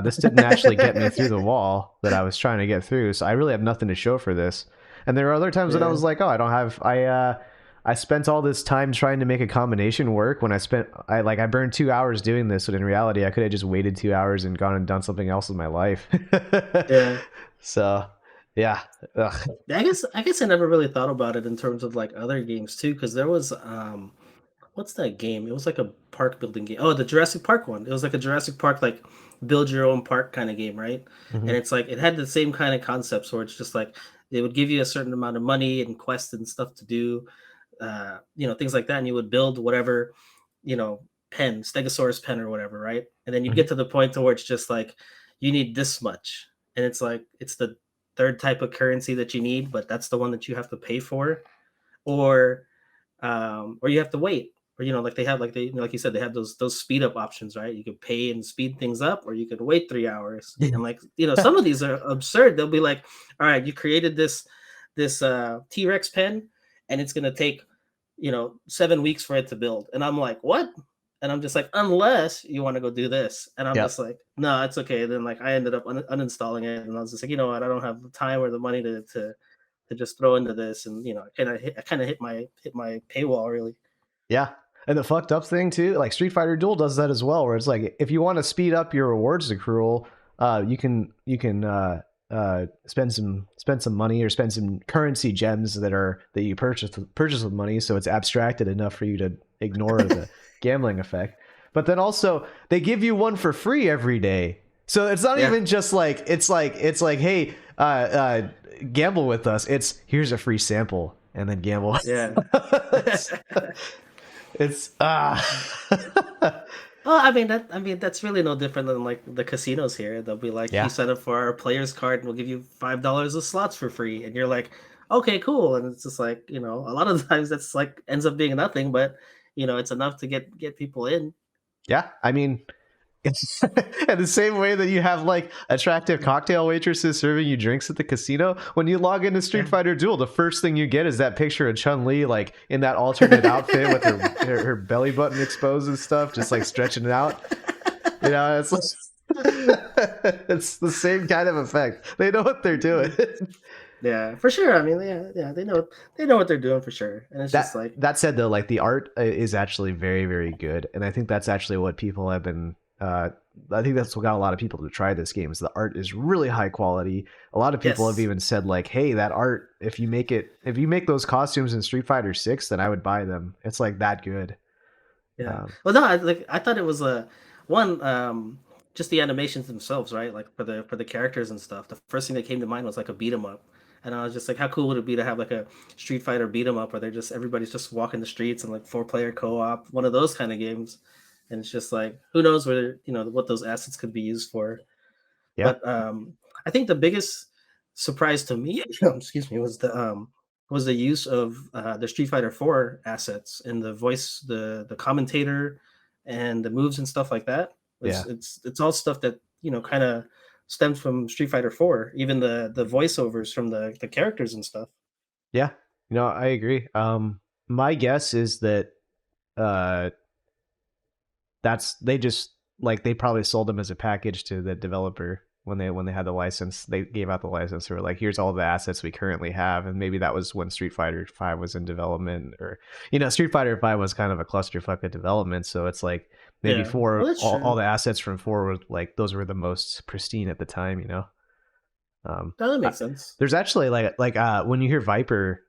This didn't actually get me through the wall that I was trying to get through, so I really have nothing to show for this. And there were other times when I Yeah, was like, oh, I don't have I spent all this time trying to make a combination work when I burned 2 hours doing this, but in reality I could have just waited 2 hours and gone and done something else with my life. yeah. So yeah. Ugh. Yeah, I guess I never really thought about it in terms of like other games too, because there was what's that game? It was like a park building game. Oh, the Jurassic Park one. It was like a Jurassic Park like build your own park kind of game, right? Mhm. And it's like it had the same kind of concepts where it's just like they would give you a certain amount of money and quests and stuff to do, things like that, and you would build whatever, pen, Stegosaurus pen or whatever, right? And then you'd Mhm. get to the point to where it's just like you need this much, and it's like it's the third type of currency that you need, but that's the one that you have to pay for, or or you have to wait, or like they have like you said they have those speed up options, right? You could pay and speed things up, or you could wait 3 hours, and like some of these are absurd. They'll be like, all right, you created this T-Rex pen, and it's gonna take 7 weeks for it to build, and I'm like, what? And I'm just like, unless you want to go do this, and I'm just Yep. like, no, it's okay. Then like I ended up uninstalling it, and I was just like, you know what, I don't have the time or the money to just throw into this, and I kind of hit my paywall really. Yeah. And the fucked up thing too, like Street Fighter Duel does that as well, where it's like if you want to speed up your rewards accrual, you can spend some money or spend some currency gems that you purchase with money, so it's abstracted enough for you to ignore the gambling effect. But then also they give you one for free every day. So it's not Yeah, even just like it's like hey, gamble with us. It's here's a free sample, and then gamble. Yeah. it's it's Well, I mean that's really no different than like the casinos here. They'll be like, you yeah, sign up for our players card and we'll give you $5 of slots for free. And you're like, okay, cool. And it's just like, a lot of the times that's like ends up being nothing, but it's enough to get people in. yeah. I mean, it's in the same way that you have like attractive cocktail waitresses serving you drinks at the casino. When you log into Street Yeah. Fighter Duel, the first thing you get is that picture of Chun-Li like in that alternate outfit with her belly button exposed and stuff, just like stretching it out. It's it's the same kind of effect. They know what they're doing. Yeah, for sure. I mean, yeah, yeah, they know what they're doing for sure. And it's just like, That said, though, like the art is actually very, very good, and I think that's actually what people have been. I think that's what got a lot of people to try this game. Is the art is really high quality. A lot of people have yes. even said like, "Hey, that art, if you make those costumes in Street Fighter 6, then I would buy them." It's like that good. Yeah. Um, Well, no, I thought it was a one just the animations themselves, right? Like for the characters and stuff. The first thing that came to mind was like a beat 'em up. And I was just like, how cool would it be to have like a Street Fighter beat 'em up where everybody's just walking the streets and like four-player co-op, one of those kind of games. And it's just like, who knows whether, what those assets could be used for. yeah, But I think the biggest surprise to me, excuse me, was the use of the Street Fighter 4 assets and the voice, the commentator, and the moves and stuff like that. yeah, It's all stuff that kind of stems from Street Fighter 4. Even the voiceovers from the characters and stuff. yeah. I agree. My guess is that uh, that's they just like they probably sold them as a package to the developer when they had the license. They gave out the license. They were like, here's all the assets we currently have, and maybe that was when Street Fighter 5 was in development, or Street Fighter 5 was kind of a clusterfuck of development. So it's like maybe Yeah, well, that's all true. the assets from 4 were like those were the most pristine at the time. um No, that I- makes sense. there's actually when you hear Viper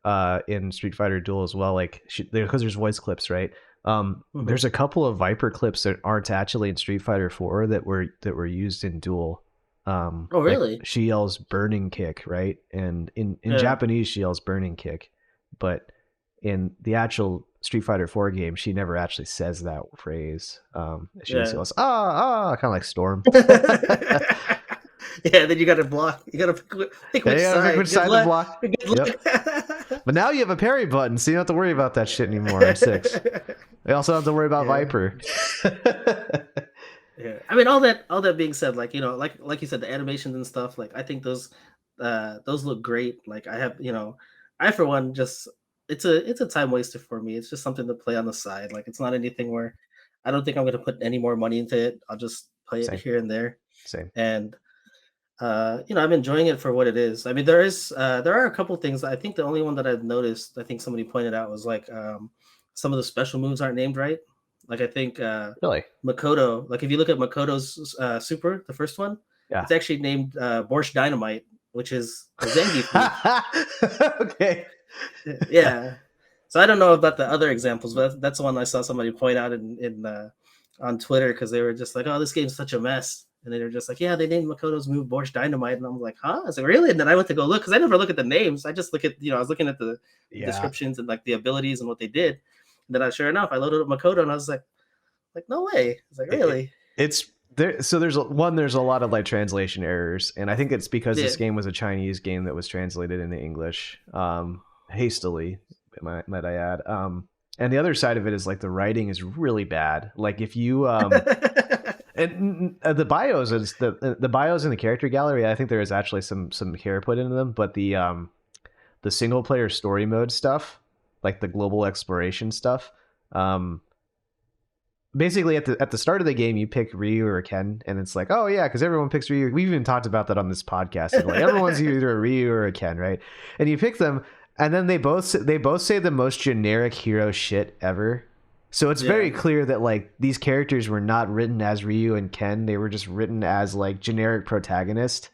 in Street Fighter Duel as well, like because there's voice clips, right? Hmm. There's a couple of Viper clips that aren't actually in Street Fighter 4 that were used in Duel. Oh, Like really? she yells burning kick, right? And in Yeah. Japanese she yells burning kick, but in the actual Street Fighter 4 game she never actually says that phrase. She just Yeah. yells kind of like Storm. Yeah, then you got to block. You got to pick Yeah, which you gotta pick side. which Good side to luck. block. Good Yep. luck. But now you have a parry button, so you don't have to worry about that shit anymore in 6. You also don't have to worry about Yeah. Viper. Yeah. I mean, all that being said, like like you said, the animations and stuff. Like I think those look great. Like I for one just it's a time waster for me. It's just something to play on the side. Like it's not anything where I don't think I'm going to put any more money into it. I'll just play it Same, here and there. same. And I'm enjoying it for what it is. I mean, there are a couple things. I think the only one that I've noticed, I think somebody pointed out, was like some of the special moves aren't named right. Like I think Really? Makoto. Like if you look at Makoto's super, the first one, Yeah. it's actually named Borscht Dynamite, which is a Zangief move. Okay. Yeah. So I don't know about the other examples, but that's the one I saw somebody point out in on Twitter because they were just like, "Oh, this game's such a mess," and they were just like, "Yeah, they named Makoto's move Borscht Dynamite," and I'm like, "Huh?" I was like, "Really?" And then I went to go look because I never look at the names. I just look at I was looking at the Yeah. descriptions and like the abilities and what they did. And then sure enough, I loaded up Makoto and I was like, "No way!" I was like, It, "Really?" it's there. So there's a lot of like translation errors, and I think it's because Yeah. this game was a Chinese game that was translated into English hastily, might I add. And the other side of it is like the writing is really bad. Like if you and the bios is the bios in the character gallery. I think there is actually some care put into them, but the single player story mode stuff, like the global exploration stuff, um, basically at the start of the game you pick Ryu or Ken, and it's like, oh yeah, because everyone picks Ryu. We've even talked about that on this podcast. And like everyone's either a Ryu or a Ken, right? And you pick them, and then they both say the most generic hero shit ever. So it's very Yeah. clear that like these characters were not written as Ryu and Ken. They were just written as like generic protagonist.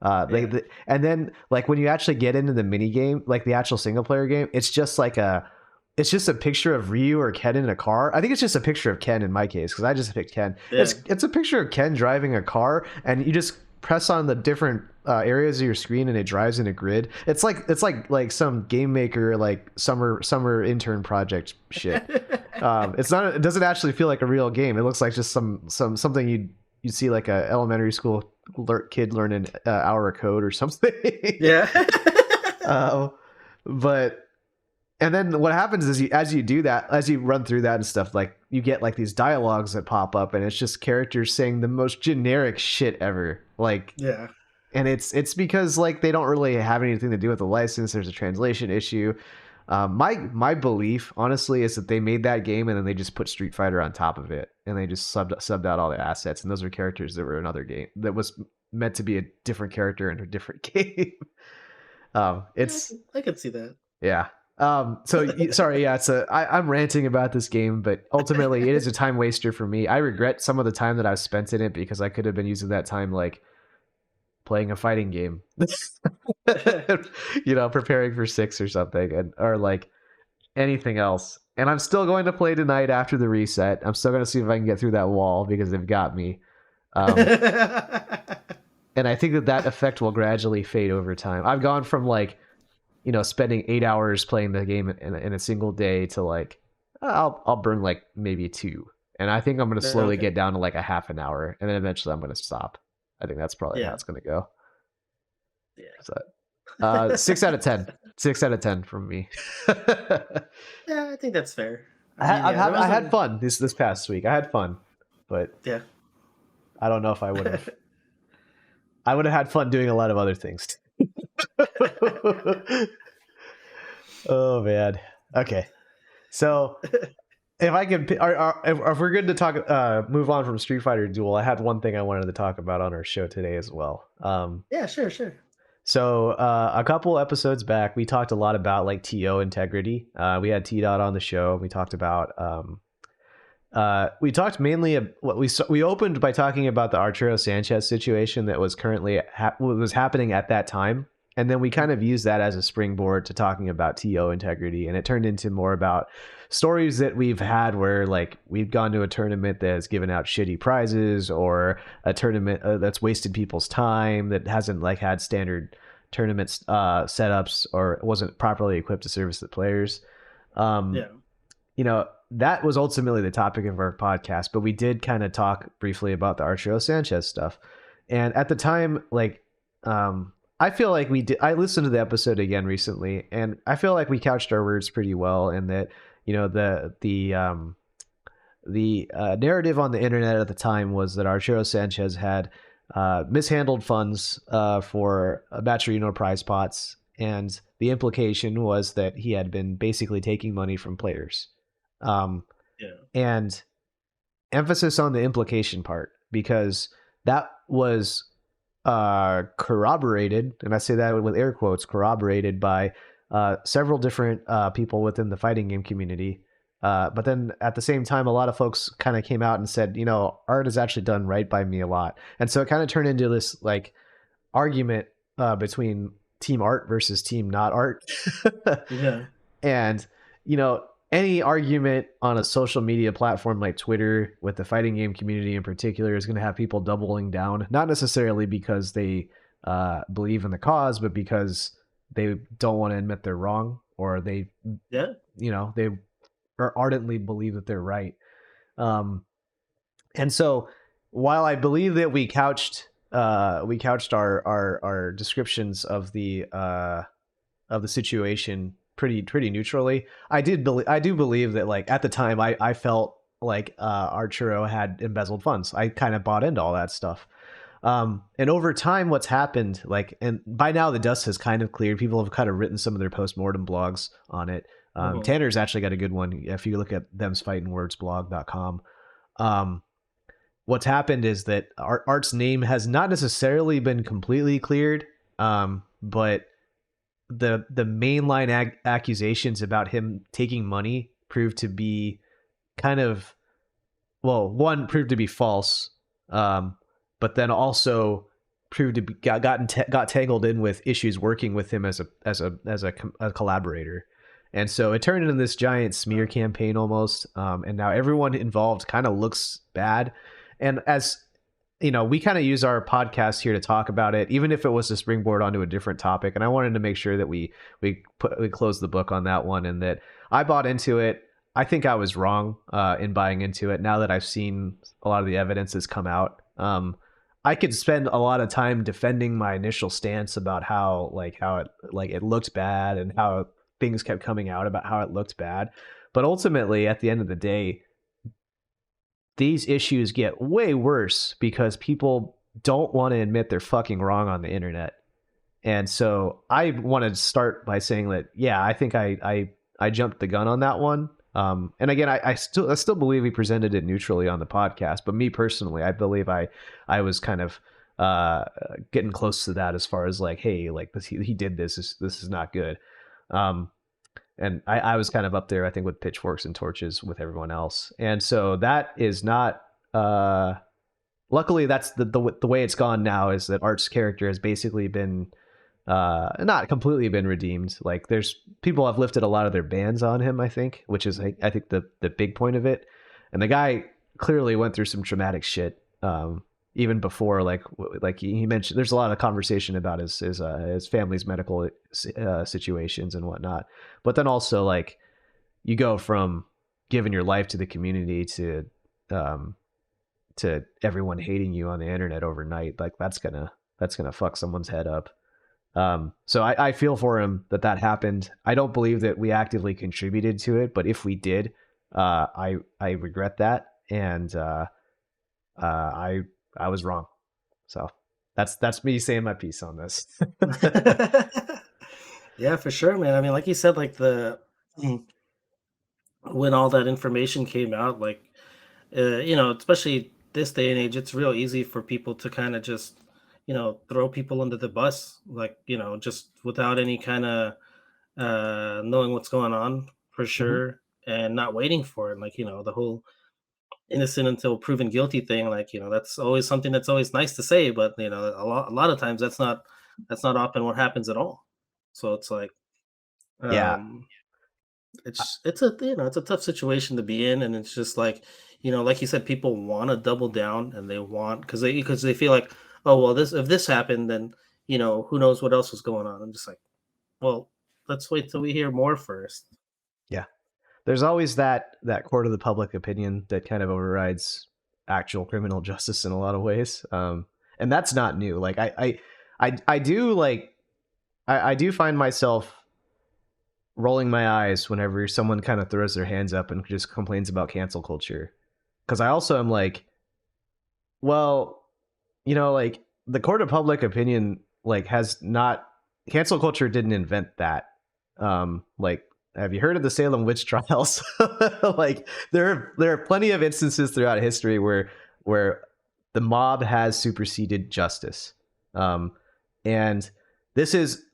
Yeah. And then like when you actually get into the mini game, like the actual single player game, it's just a picture of Ryu or Ken in a car. I think it's just a picture of Ken in my case because I just picked Ken. Yeah. It's a picture of Ken driving a car, and you just press on the different areas of your screen and it drives in a grid. It's like some game maker like summer intern project shit. It's not. It doesn't actually feel like a real game. It looks like just something you see like a elementary school kid learning hour of code or something. Yeah. uh, but and then what happens is as you do that, as you run through that and stuff, like you get like these dialogues that pop up, and it's just characters saying the most generic shit ever. Like, Yeah. and it's because like they don't really have anything to do with the license. There's a translation issue. My belief, honestly, is that they made that game and then they just put Street Fighter on top of it, and they just subbed out all the assets, and those are characters that were another game that was meant to be a different character in a different game. Yeah, It's I could see that. yeah. Sorry, yeah, I'm ranting about this game, but ultimately it is a time waster for me. I regret some of the time that I've spent in it because I could have been using that time like playing a fighting game. Preparing for six or something, or like anything else. And I'm still going to play tonight after the reset. I'm still going to see if I can get through that wall because they've got me. And I think that effect will gradually fade over time. I've gone from like, spending 8 hours playing the game in a single day to like, I'll burn like maybe 2. And I think I'm going to slowly get down to like a half an hour, and then eventually I'm going to stop. I think that's probably how it's going to go. Yeah. So, 6 out of 10. 6 out of 10 from me. Yeah, I think that's fair. I had fun this past week. I had fun, but yeah, I don't know if I would have. I would have had fun doing a lot of other things. Oh man. Okay. So if I can, if we're good to talk, move on from Street Fighter Duel, I had one thing I wanted to talk about on our show today as well. Yeah, sure. So a couple episodes back, we talked a lot about like TO integrity. We had T-Dot on the show. We talked about we talked mainly we opened by talking about the Arturo Sanchez situation that was currently was happening at that time, and then we kind of used that as a springboard to talking about TO integrity, and it turned into more about stories that we've had where like we've gone to a tournament that has given out shitty prizes, or a tournament that's wasted people's time, that hasn't like had standard tournament setups, or wasn't properly equipped to service the players. That was ultimately the topic of our podcast, but we did kind of talk briefly about the Arturo Sanchez stuff. And at the time, like, I feel like I listened to the episode again recently, and I feel like we couched our words pretty well, and that, the narrative on the internet at the time was that Arturo Sanchez had mishandled funds for Bacherino prize pots, and the implication was that he had been basically taking money from players. And emphasis on the implication part, because that was corroborated, and I say that with air quotes, corroborated by several different people within the fighting game community. But then at the same time, a lot of folks kind of came out and said, Art has actually done right by me a lot. And so it kind of turned into this like argument between Team Art versus Team Not Art. Yeah. And, any argument on a social media platform like Twitter with the fighting game community in particular is going to have people doubling down, not necessarily because they believe in the cause, but because they don't want to admit they're wrong, or they ardently believe that they're right. And so while I believe that we couched our descriptions of the situation pretty neutrally, I do believe that like at the time I felt like Arturo had embezzled funds. I kind of bought into all that stuff. And over time, what's happened, like, and by now the dust has kind of cleared. People have kind of written some of their post-mortem blogs on it. Tanner's actually got a good one. If you look at themsfightingwordsblog.com. What's happened is that Art's name has not necessarily been completely cleared, but the mainline accusations about him taking money proved to be proved to be false, but then also proved to be got tangled in with issues working with him as a collaborator. And so it turned into this giant smear campaign almost, and now everyone involved kind of looks bad. And as we kind of use our podcast here to talk about it, even if it was to springboard onto a different topic. And I wanted to make sure that we close the book on that one, and that I bought into it. I think I was wrong in buying into it. Now that I've seen a lot of the evidence that's come out, I could spend a lot of time defending my initial stance about how it looked bad, and how things kept coming out about how it looked bad. But ultimately, at the end of the day, these issues get way worse because people don't want to admit they're fucking wrong on the internet. And so I want to start by saying that, yeah, I think I jumped the gun on that one. And again, I still believe we presented it neutrally on the podcast, but me personally, I believe I was kind of getting close to that, as far as like, hey, like he did this is not good. Um, and I was kind of up there, I think, with pitchforks and torches with everyone else. And so that is not. Luckily, that's the way it's gone now, is that Art's character has basically been not completely been redeemed. Like, there's people have lifted a lot of their bans on him, I think, which is I think the big point of it. And the guy clearly went through some traumatic shit. Even before, like he mentioned, there's a lot of conversation about his family's medical situations and whatnot. But then also, like, you go from giving your life to the community um, to everyone hating you on the internet overnight. Like, that's gonna fuck someone's head up. So I feel for him that happened. I don't believe that we actively contributed to it, but if we did, I regret that, and I was wrong. So that's me saying my piece on this. Yeah, for sure, man. I mean, like you said, like when all that information came out, like especially this day and age, it's real easy for people to kind of just throw people under the bus, like just without any kind of knowing what's going on for Mhm. sure, and not waiting for it. Like the whole innocent until proven guilty thing. Like that's always something that's always nice to say, but a lot of times that's not often what happens at all. So it's like Yeah. um it's a tough situation to be in, and it's just like like you said, people want to double down, and they want because they feel like, oh well, this if this happened, then who knows what else was going on. I'm just like, well, let's wait till we hear more first. Yeah. There's always that court of the public opinion that kind of overrides actual criminal justice in a lot of ways. And that's not new. Like, I do like I do find myself rolling my eyes whenever someone kind of throws their hands up and just complains about cancel culture, because I also am like, well, like, the court of public opinion, like, has not cancel culture didn't invent that. Like, have you heard of the Salem witch trials? Like, there are plenty of instances throughout history where the mob has superseded justice. Um, and this is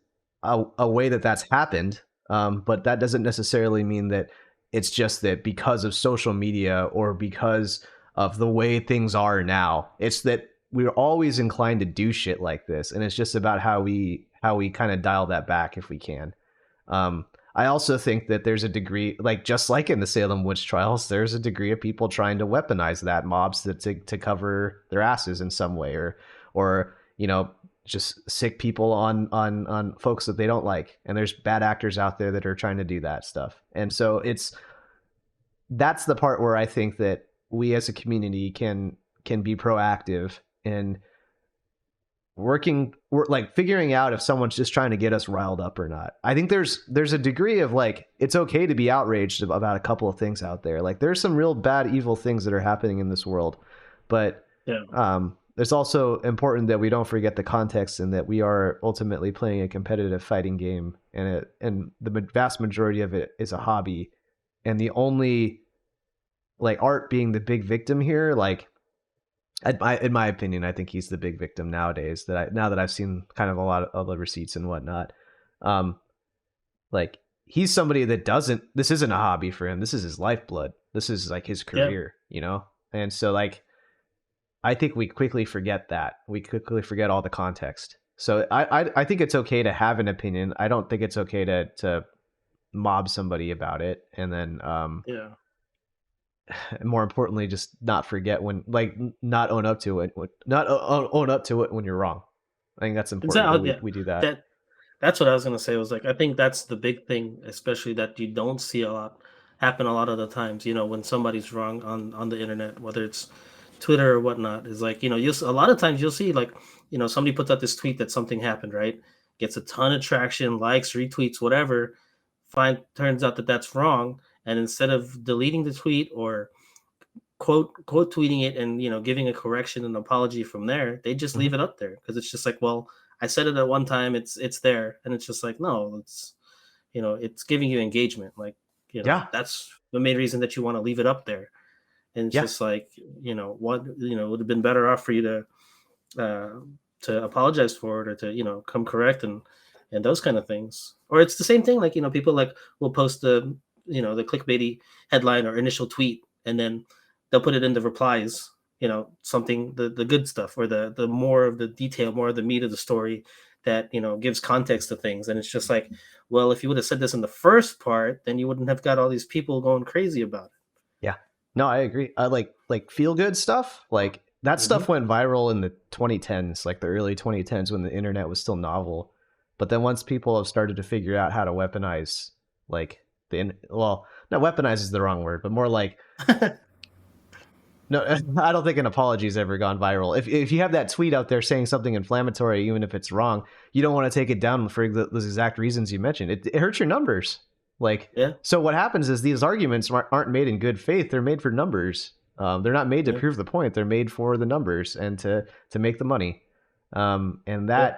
a way that's happened. But that doesn't necessarily mean that it's just that because of social media or because of the way things are now. It's that we're always inclined to do shit like this, and it's just about how we kind of dial that back if we can. Um, I also think that there's a degree, like, just like in the Salem witch trials, there's a degree of people trying to weaponize that, mobs to cover their asses in some way, or just sick people on folks that they don't like, and there's bad actors out there that are trying to do that stuff. And so that's the part where I think that we as a community can be proactive in we're like figuring out if someone's just trying to get us riled up or not. I think there's a degree of, like, it's okay to be outraged about a couple of things out there. Like, there's some real bad, evil things that are happening in this world, but Yeah. it's also important that we don't forget the context, and that we are ultimately playing a competitive fighting game, and the vast majority of it is a hobby, and the only, like, Art being the big victim here, like, in my opinion, I think he's the big victim nowadays. Now that I've seen kind of a lot of the receipts and whatnot, um, like, he's somebody that doesn't. This isn't a hobby for him. This is his lifeblood. This is like his Yeah. career. And so, like, I think we quickly forget that. We quickly forget all the context. So I think it's okay to have an opinion. I don't think it's okay to mob somebody about it, and then Yeah. and more importantly, just not forget when, like, not own up to it, not own up to it when you're wrong. I think that's important that Exactly. we Yeah. we do that. That that's what I was gonna say. Was like I think that's the big thing, especially that you don't see a lot happen a lot of the times. You know, when somebody's wrong on the internet, whether it's Twitter or whatnot, is like a lot of times you'll see like somebody puts out this tweet that something happened, right? Gets a ton of traction, likes, retweets, whatever. Find turns out that that's wrong, and instead of deleting the tweet or quote tweeting it and giving a correction and apology from there, they just Hmm. leave it up there because it's just like, well, I said it at one time, it's there, and it's just like, no, it's giving you engagement, like Yeah, that's the main reason that you want to leave it up there, and it's yeah, just like what would have been better off for you uh, to apologize for it or to come correct and those kind of things. Or it's the same thing, like people like will post the clickbaity headline or initial tweet, and then they'll put it in the replies, something the good stuff or the more of the detail, more of the meat of the story that gives context to things. And it's just like, well, if you would have said this in the first part, then you wouldn't have got all these people going crazy about yeah. No, I agree. I like feel good stuff. Like that it. Hmm. stuff went viral in the 2010s, like the early 2010s when the internet was still novel. But then once people have started to figure out how to weaponize, like well, not weaponize is the wrong word, but more like, no, I don't think an apology has ever gone viral. If you have that tweet out there saying something inflammatory, even if it's wrong, you don't want to take it down for those exact reasons you mentioned. It hurts your numbers. Like, Yeah, so what happens is these arguments aren't made in good faith. They're made for numbers. They're not made to yeah, prove the point. They're made for the numbers and to make the money. And yeah.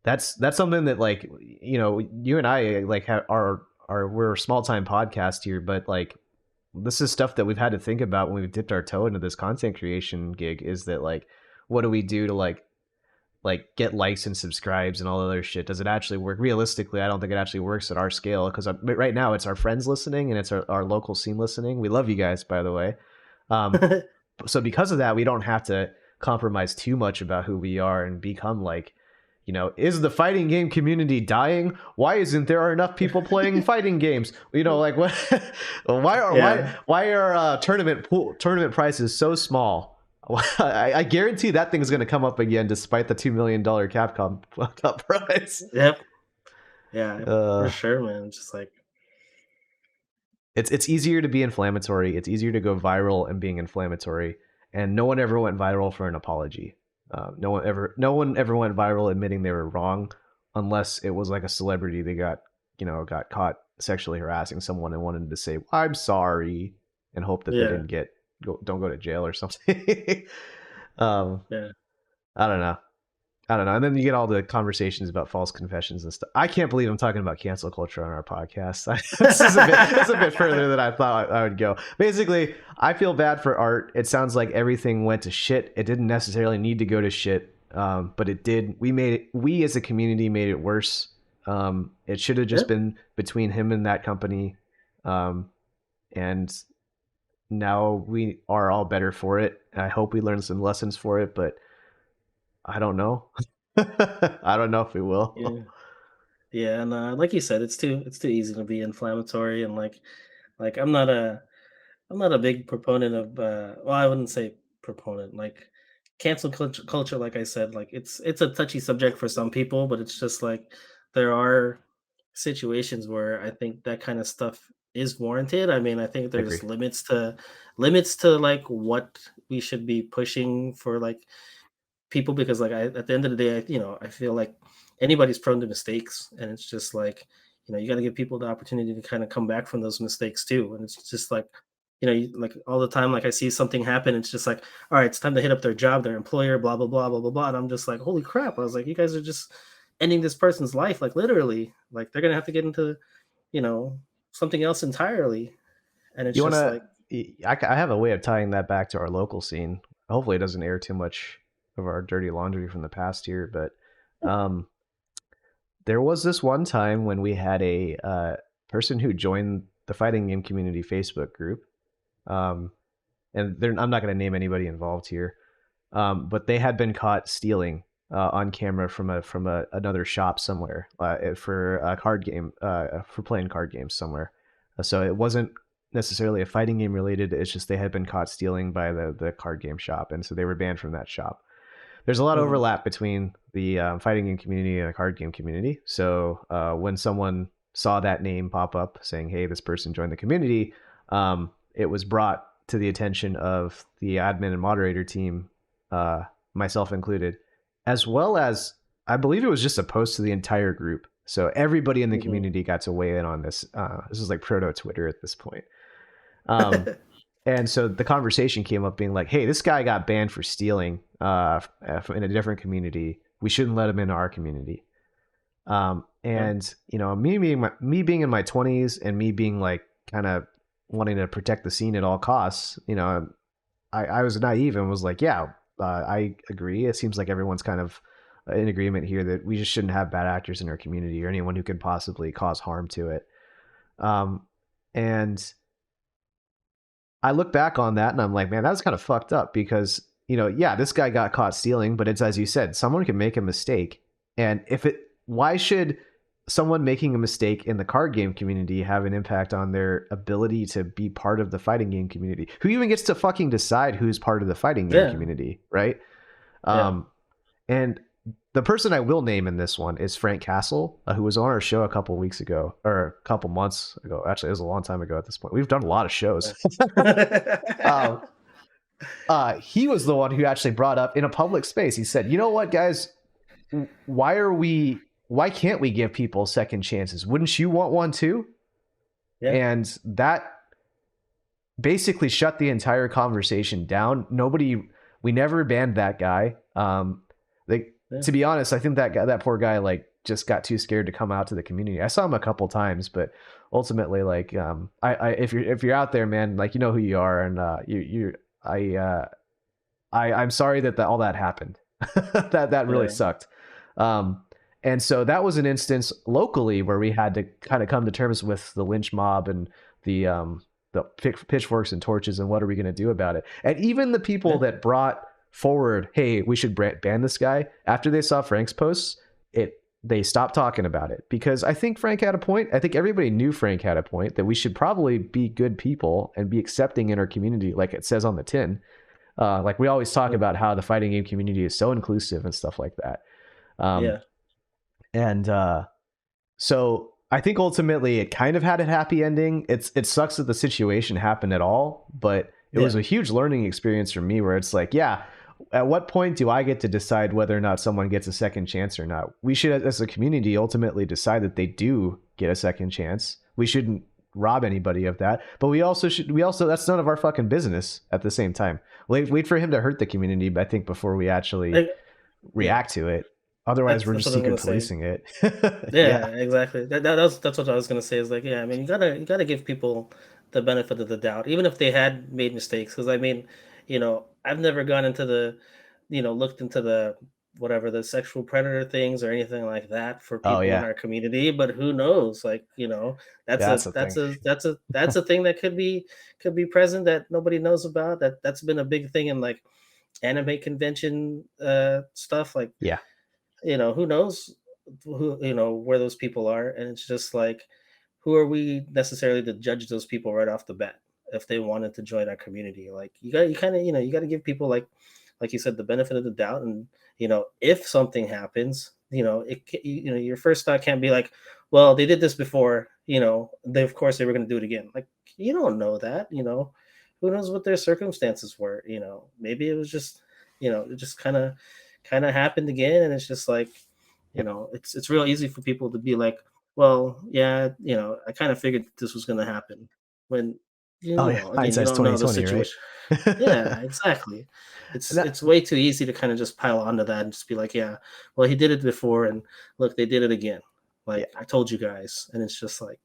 that's something that, like, you and I like are we're a small time podcast here, but like this is stuff that we've had to think about when we've dipped our toe into this content creation gig. Is that, like, what do we do to like get likes and subscribes and all other shit? Does it actually work? Realistically, I don't think it actually works at our scale, because right now it's our friends listening and it's our local scene listening. We love you guys, by the way. um, so because of that, we don't have to compromise too much about who we are and become like, is the fighting game community dying? Why isn't there enough people playing fighting games? Like, what? why are why Yeah. why are tournament prices so small? I guarantee that thing's going to come up again, despite the $2 million Capcom Cup prize. Yep. Yeah, for Uh, sure, man. Just like, it's easier to be inflammatory. It's easier to go viral and being inflammatory. And no one ever went viral for an apology. No one ever went viral admitting they were wrong, unless it was like a celebrity that got caught sexually harassing someone and wanted to say I'm sorry and hope that they yeah, didn't don't go to jail or something. um, yeah. I don't know. I don't know. And then you get all the conversations about false confessions and stuff. I can't believe I'm talking about cancel culture on our podcast. This is a bit further than I thought I would go. Basically, I feel bad for Art. It sounds like everything went to shit. It didn't necessarily need to go to shit, but it did. We as a community made it worse. It should have Yeah, just been between him and that company, um, and now we are all better for it. I hope we learned some lessons for it, but I don't know. I don't know if we will. yeah, yeah. And like you said, it's too easy to be inflammatory, and like I'm not a big proponent of well, I wouldn't say proponent, like cancel culture, like I said, like it's a touchy subject for some people, but it's just like there are situations where I think that kind of stuff is warranted. I mean, I think I there's agree. limits to like what we should be pushing for like people, because like at the end of the day, I feel like anybody's prone to mistakes, and it's just like you got to give people the opportunity to kind of come back from those mistakes too. And it's just like like all the time, like I see something happen, it's just like, all right, it's time to hit up their job, their employer, blah blah blah blah blah blah, and I'm just like, holy crap! I was like, you guys are just ending this person's life, like literally, like they're gonna have to get into you know something else entirely, and it's You want just to? like, I have a way of tying that back to our local scene. Hopefully, it doesn't air too much of our dirty laundry from the past year. But um, there was this one time when we had a person who joined the fighting game community Facebook group, um, and I'm not going to name anybody involved here, but they had been caught stealing on camera from another shop somewhere for a card game for playing card games somewhere. So it wasn't necessarily a fighting game related. It's just they had been caught stealing by the card game shop, and so they were banned from that shop. There's a lot of Mhm. overlap between the fighting game community and the card game community. So when someone saw that name pop up saying, "Hey, this person joined the community," it was brought to the attention of the admin and moderator team, myself included, as well as I believe it was just a post to the entire group. So everybody in the Mhm. community got to weigh in on this. This is like proto Twitter at this point. Um, and so the conversation came up being like, hey, this guy got banned for stealing in a different community. We shouldn't let him into our community. Yeah. And you know, me being in my 20s and me being like kind of wanting to protect the scene at all costs, you know, I was naive and was like, yeah, I agree. It seems like everyone's kind of in agreement here that we just shouldn't have bad actors in our community or anyone who could possibly cause harm to it. Um, and I look back on that and I'm like, man, that was kind of fucked up because, you know, yeah, this guy got caught stealing, but it's as you said, someone can make a mistake. And why should someone making a mistake in the card game community have an impact on their ability to be part of the fighting game community? Who even gets to fucking decide who's part of the fighting game Yeah. community, right? Yeah. Um, and the person I will name in this one is Frank Castle, who was on our show a couple weeks ago or a couple months ago. Actually, it was a long time ago at this point. We've done a lot of shows. um, he was the one who actually brought up in a public space. He said, "You know what, guys? Why can't we give people second chances? Wouldn't you want one too?" Yeah. And that basically shut the entire conversation down. We never banned that guy. Like Yeah. to be honest, I think that poor guy, like just got too scared to come out to the community. I saw him a couple times, but ultimately, like, if you're out there, man, like you know who you are, and I, uh, I'm sorry that all that happened. That really Yeah. sucked. Um, and so that was an instance locally where we had to kind of come to terms with the lynch mob and the pitchforks and torches and what are we going to do about it? And even the people Yeah. that brought forward, hey, we should ban this guy after they saw Frank's posts, they stopped talking about it because I think Frank had a point. I think everybody knew Frank had a point that we should probably be good people and be accepting in our community, like it says on the tin. Like we always talk Mhm. about how the fighting game community is so inclusive and stuff like that. Um, Yeah. and so I think ultimately it kind of had a happy ending. It sucks that the situation happened at all, but it was Yeah. a huge learning experience for me where it's like, yeah, at what point do I get to decide whether or not someone gets a second chance or not? We should, as a community, ultimately decide that they do get a second chance. We shouldn't rob anybody of that, but we also that's none of our fucking business at the same time. Wait for him to hurt the community, I think, before we actually Like, yeah. react to it. Otherwise, we're That's just what I was secret gonna say. policing it. Yeah, Yeah. exactly. That's what I was gonna say. Is like, yeah, I mean, you gotta give people the benefit of the doubt, even if they had made mistakes. Because I mean, I've never gone into looked into the whatever the sexual predator things or anything like that for Oh people in yeah. our community. But who knows? Like, Yeah, that's the thing. that's a thing that could be present that nobody knows about. That's been a big thing in like anime convention stuff. Like, Yeah. who knows where those people are, and it's just like, who are we necessarily to judge those people right off the bat if they wanted to join our community? Like, you kind of you got to give people, like you said, the benefit of the doubt. And if something happens, your first thought can't be like, well, they did this before, they, of course, they were going to do it again. Like, you don't know that. Who knows what their circumstances were? Maybe it was just, it just kind of happened again. And it's just like, it's real easy for people to be like, well, yeah, I kind of figured this was going to happen, when Oh yeah. again, you Hindsight's don't know the 2020, right? situation. Yeah, exactly. That It's way too easy to kind of just pile onto that and just be like, yeah, well, he did it before, and look, they did it again. yeah. Like, I told you guys. And it's just like,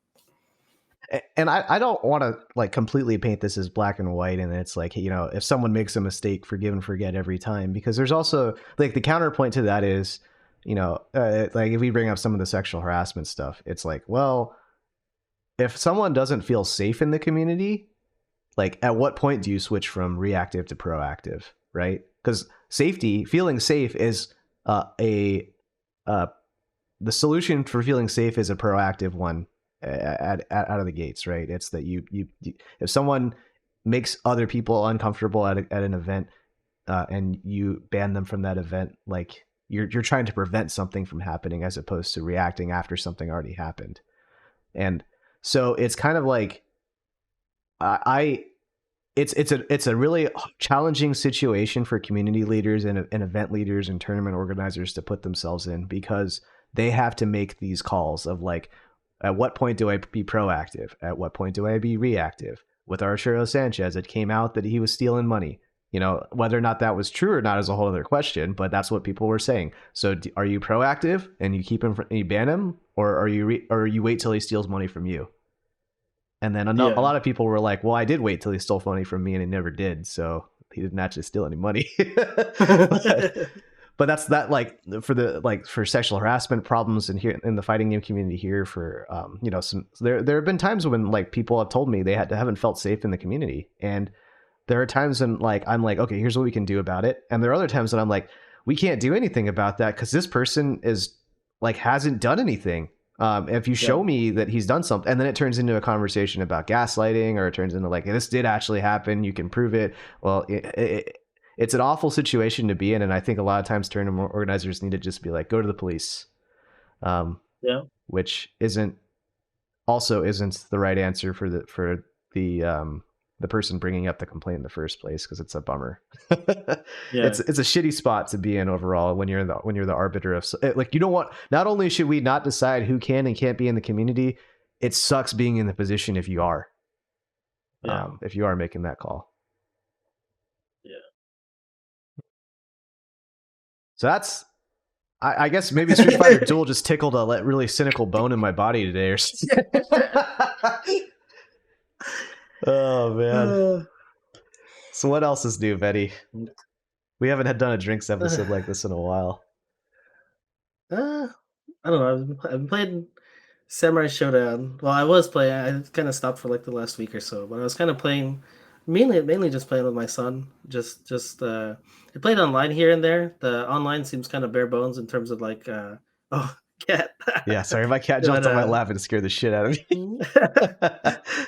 And I don't want to like completely paint this as black and white and it's like, you know, if someone makes a mistake, forgive and forget every time, because there's also like the counterpoint to that is, you know, like if we bring up some of the sexual harassment stuff, it's like, well, if someone doesn't feel safe in the community, like at what point do you switch from reactive to proactive, right? Because feeling safe is a uh, the solution for feeling safe is a proactive one, out of the gates, right? It's that you if someone makes other people uncomfortable at an event, and you ban them from that event, like you're trying to prevent something from happening as opposed to reacting after something already happened. And so it's kind of like I it's a really challenging situation for community leaders and event leaders and tournament organizers to put themselves in, because they have to make these calls of like, at what point do I be proactive? At what point do I be reactive? With Arturo Sanchez, it came out that he was stealing money. You know, whether or not that was true or not is a whole other question, but that's what people were saying. So are you proactive and you keep him, and you ban him, or are or you wait till he steals money from you? And then a Yeah, lot of people were like, well, I did wait till he stole money from me and he never did. So he didn't actually steal any money. but, but that's that, like for sexual harassment problems in here in the fighting game community here, for you know, some there have been times when like people have told me they haven't felt safe in the community. And there are times when like I'm like, okay, here's what we can do about it. And there are other times that I'm like, we can't do anything about that because this person is like hasn't done anything. If you yeah, show me that he's done something, and then it turns into a conversation about gaslighting, or it turns into like, this did actually happen, you can prove it. Well, it's an awful situation to be in, and I think a lot of times tournament organizers need to just be like, go to the police, yeah, which isn't the right answer for the person bringing up the complaint in the first place, because it's a bummer. yeah, It's a shitty spot to be in overall when you're the arbiter of, like, you don't want, not only should we not decide who can and can't be in the community, it sucks being in the position yeah, if you are making that call. yeah. So that's, I guess maybe Street Fighter Duel just tickled a really cynical bone in my body today or something. Oh man. Uh, So what else is new, Betty? We haven't had done a drinks episode like this in a while. uh, I don't know. I've been playing Samurai Showdown. Well, I was playing. I kind of stopped for like the last week or so, but I was kind of playing, mainly just playing with my son. I played online here and there. The online seems kind of bare bones in terms of like, oh, cat. Yeah, sorry, my cat but jumped on my lap and scared the shit out of me.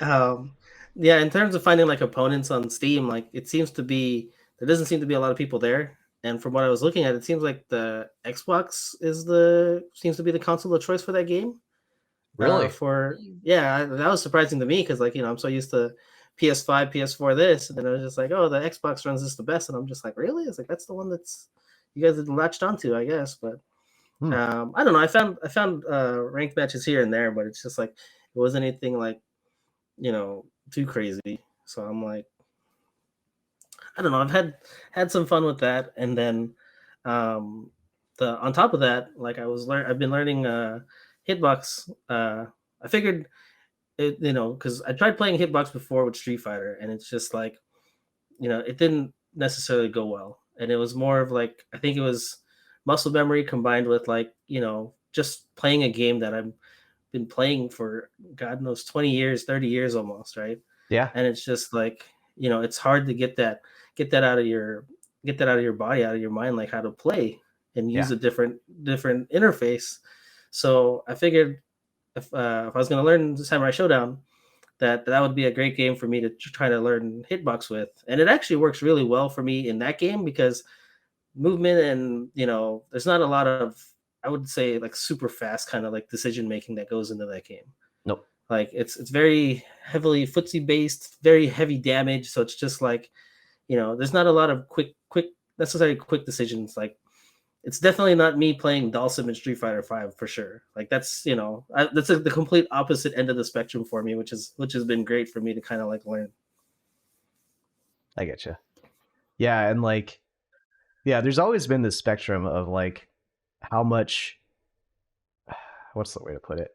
um, yeah, in terms of finding like opponents on Steam, like it seems to be there doesn't seem to be a lot of people there. And from what I was looking at, it seems like the Xbox seems to be the console of choice for that game. Really? For yeah, that was surprising to me because like I'm so used to PS5, PS4, this, and then I was just like, oh, the Xbox runs this the best, and I'm just like, really? It's like that's the one that's you guys had latched onto, I guess. But Hmm. I don't know. I found ranked matches here and there, but it's just like it wasn't anything like too crazy. So I'm like, I don't know. I've had some fun with that, and then um, the on top of that, like I've been learning Hitbox. I figured it, because I tried playing Hitbox before with Street Fighter, and it's just like it didn't necessarily go well, and it was more of like I think it was muscle memory combined with like just playing a game that I've been playing for God knows 20 years, 30 years almost, right? Yeah. And it's just like it's hard to get that out of your body, out of your mind, like how to play and use Yeah. a different interface. So I figured if I was going to learn Samurai Showdown, that would be a great game for me to try to learn Hitbox with, and it actually works really well for me in that game because movement and there's not a lot of, I would say, like super fast kind of like decision making that goes into that game. Nope. Like it's very heavily footsie based, very heavy damage. So it's just like, there's not a lot of necessary quick decisions. Like it's definitely not me playing Dalsim in Street Fighter Five for sure. Like that's the complete opposite end of the spectrum for me, which has been great for me to kind of like learn. I get you. Yeah, and like, yeah, there's always been this spectrum of like how much, what's the way to put it?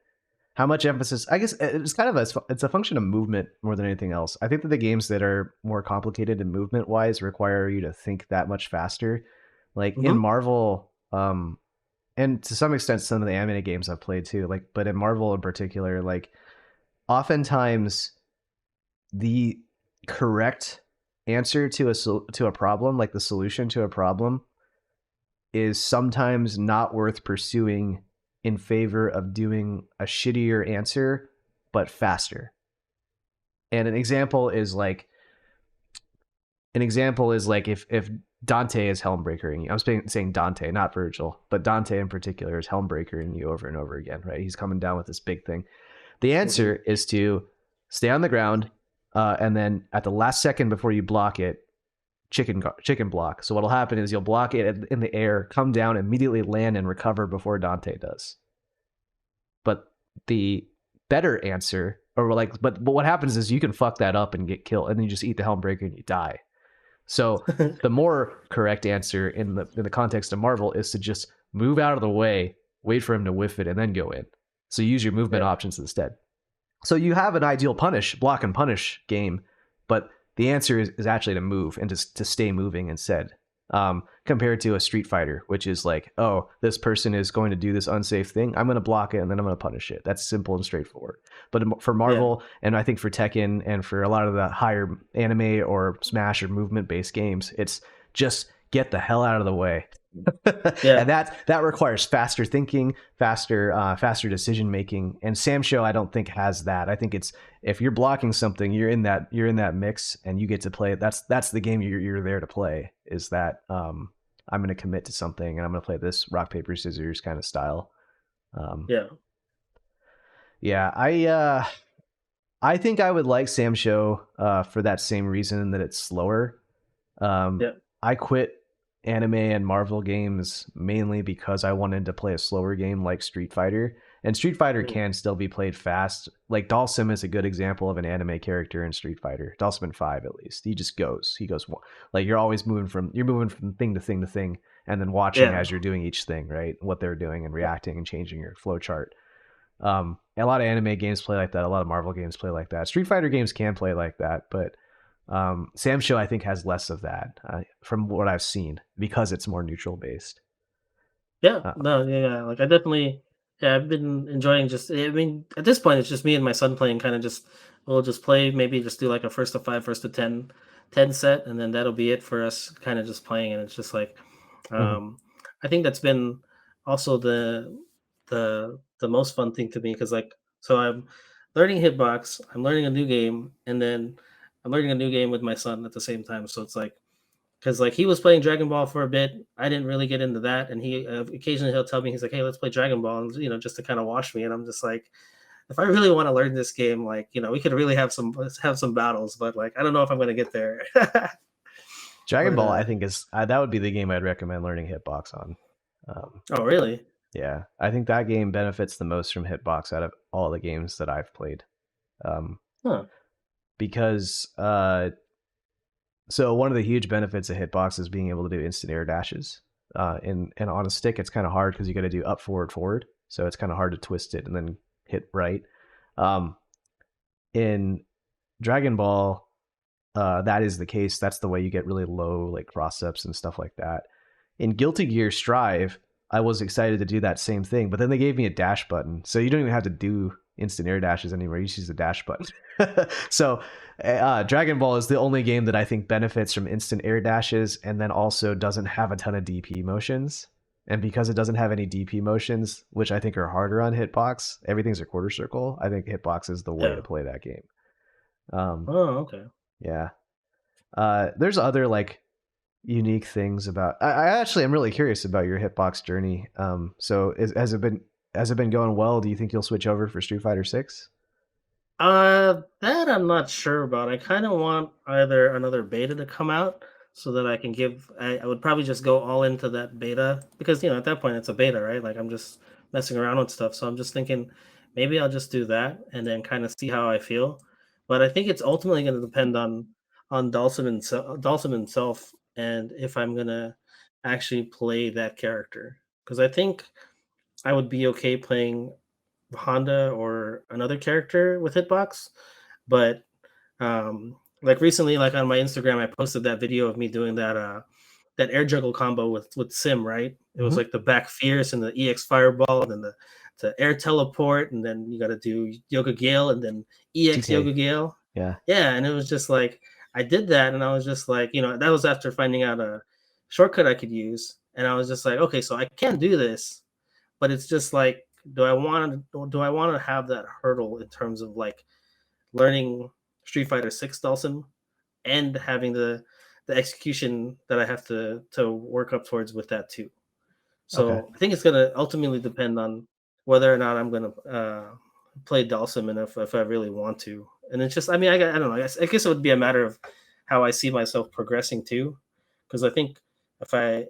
How much emphasis, I guess it's kind of it's a function of movement more than anything else. I think that the games that are more complicated and movement wise require you to think that much faster. Like in Mm-hmm. Marvel, and to some extent some of the anime games I've played too, like, but in Marvel in particular, like oftentimes the correct answer to a problem, like the solution to a problem, is sometimes not worth pursuing in favor of doing a shittier answer but faster. And an example is like if Dante is Helmbreaker, I'm saying Dante, not Virgil, but Dante in particular is Helmbreaker you over and over again, right? He's coming down with this big thing. The Mhm. answer is to stay on the ground, and then at the last second before you block it, chicken block. So what'll happen is you'll block it in the air, come down, immediately land and recover before Dante does. But the better answer, or like, but what happens is you can fuck that up and get killed, and then you just eat the Helmbreaker and you die. So the more correct answer in the context of Marvel is to just move out of the way, wait for him to whiff it, and then go in. So use your movement Yeah. options instead. So you have an ideal block and punish game, but the answer is actually to move and to stay moving instead. Compared to a Street Fighter, which is like, oh, this person is going to do this unsafe thing. I'm going to block it and then I'm going to punish it. That's simple and straightforward. But for Yeah. Marvel, and I think for Tekken and for a lot of the higher anime or Smash or movement based games, it's just get the hell out of the way. Yeah. And that requires faster thinking, faster decision making. And Sam Show, I don't think has that. I think it's if you're blocking something, you're in that mix, and you get to play. That's the game you're there to play. Is that I'm going to commit to something, and I'm going to play this rock paper scissors kind of style. Um, Yeah. yeah, I think I would like Sam Show for that same reason that it's slower. Um, Yeah. I quit anime and Marvel games mainly because I wanted to play a slower game like Street Fighter. And Street Fighter Mhm. can still be played fast. Like Dalsim is a good example of an anime character in Street Fighter. Dalsim in 5 at least. He just goes. He goes like you're moving from thing to thing to thing and then watching Yeah. as you're doing each thing, right? What they're doing and reacting and changing your flow chart. A lot of anime games play like that. A lot of Marvel games play like that. Street Fighter games can play like that, but Sam Show I think has less of that from what I've seen because it's more neutral based. Yeah, Uh, no, yeah, yeah, like, I definitely yeah, I've been enjoying just I mean, at this point, it's just me and my son playing kinda just we'll just play, maybe just do, like, a first to 5, first to 10 set, and then that'll be it for us kinda just playing, and it's just like, mhm. um, I think that's been also the most fun thing to me because like, so I'm learning Hitbox, I'm learning a new game, and then I'm learning a new game with my son at the same time, so it's like because like he was playing Dragon Ball for a bit. I didn't really get into that, and he occasionally he'll tell me he's like, "Hey, let's play Dragon Ball," and just to kind of wash me. And I'm just like, if I really want to learn this game, like we could really have some battles, but like I don't know if I'm gonna get there. Dragon but Ball I think is that would be the game I'd recommend learning hitbox on. Um, oh really? yeah, I think that game benefits the most from hitbox out of all the games that I've played. Um, Huh? because so one of the huge benefits of hitbox is being able to do instant air dashes. And on a stick, it's kind of hard because you got to do up, forward, forward. So it's kind of hard to twist it and then hit right. Um, in Dragon Ball, that is the case. That's the way you get really low like cross ups and stuff like that. In Guilty Gear Strive, I was excited to do that same thing, but then they gave me a dash button, so you don't even have to do instant air dashes anymore. You just use the dash button. So, Dragon Ball is the only game that I think benefits from instant air dashes, and then also doesn't have a ton of DP motions. And because it doesn't have any DP motions, which I think are harder on Hitbox, everything's a quarter circle. I think Hitbox is the way Yeah. to play that game. Um, Oh, okay. yeah. There's other like unique things about. I actually am really curious about your hitbox journey. So has it been going well? Do you think you'll switch over for Street Fighter 6? That I'm not sure about. I kind of want either another beta to come out so that I can give. I would probably just go all into that beta because at that point it's a beta, right? Like I'm just messing around with stuff, so I'm just thinking maybe I'll just do that and then kind of see how I feel. But I think it's ultimately going to depend on Dalsum himself and if I'm gonna actually play that character because I think I would be okay playing Honda or another character with Hitbox. But like recently, like on my Instagram, I posted that video of me doing that air juggle combo with Sim, right? It was Mm-hmm. like the back fierce and the EX fireball and then the air teleport, and then you gotta do Yoga Gale and then EX TK. Yoga Gale. Yeah. Yeah, and it was just like I did that and I was just like, that was after finding out a shortcut I could use. And I was just like, okay, so I can do this, but it's just like do I want to have that hurdle in terms of like learning Street Fighter 6 Dawson and having the execution that I have to work up towards with that too. Okay. So I think it's gonna ultimately depend on whether or not I'm gonna play Dhalsim and if I really want to. And it's just, I mean, I don't know. I guess it would be a matter of how I see myself progressing too, because I think if I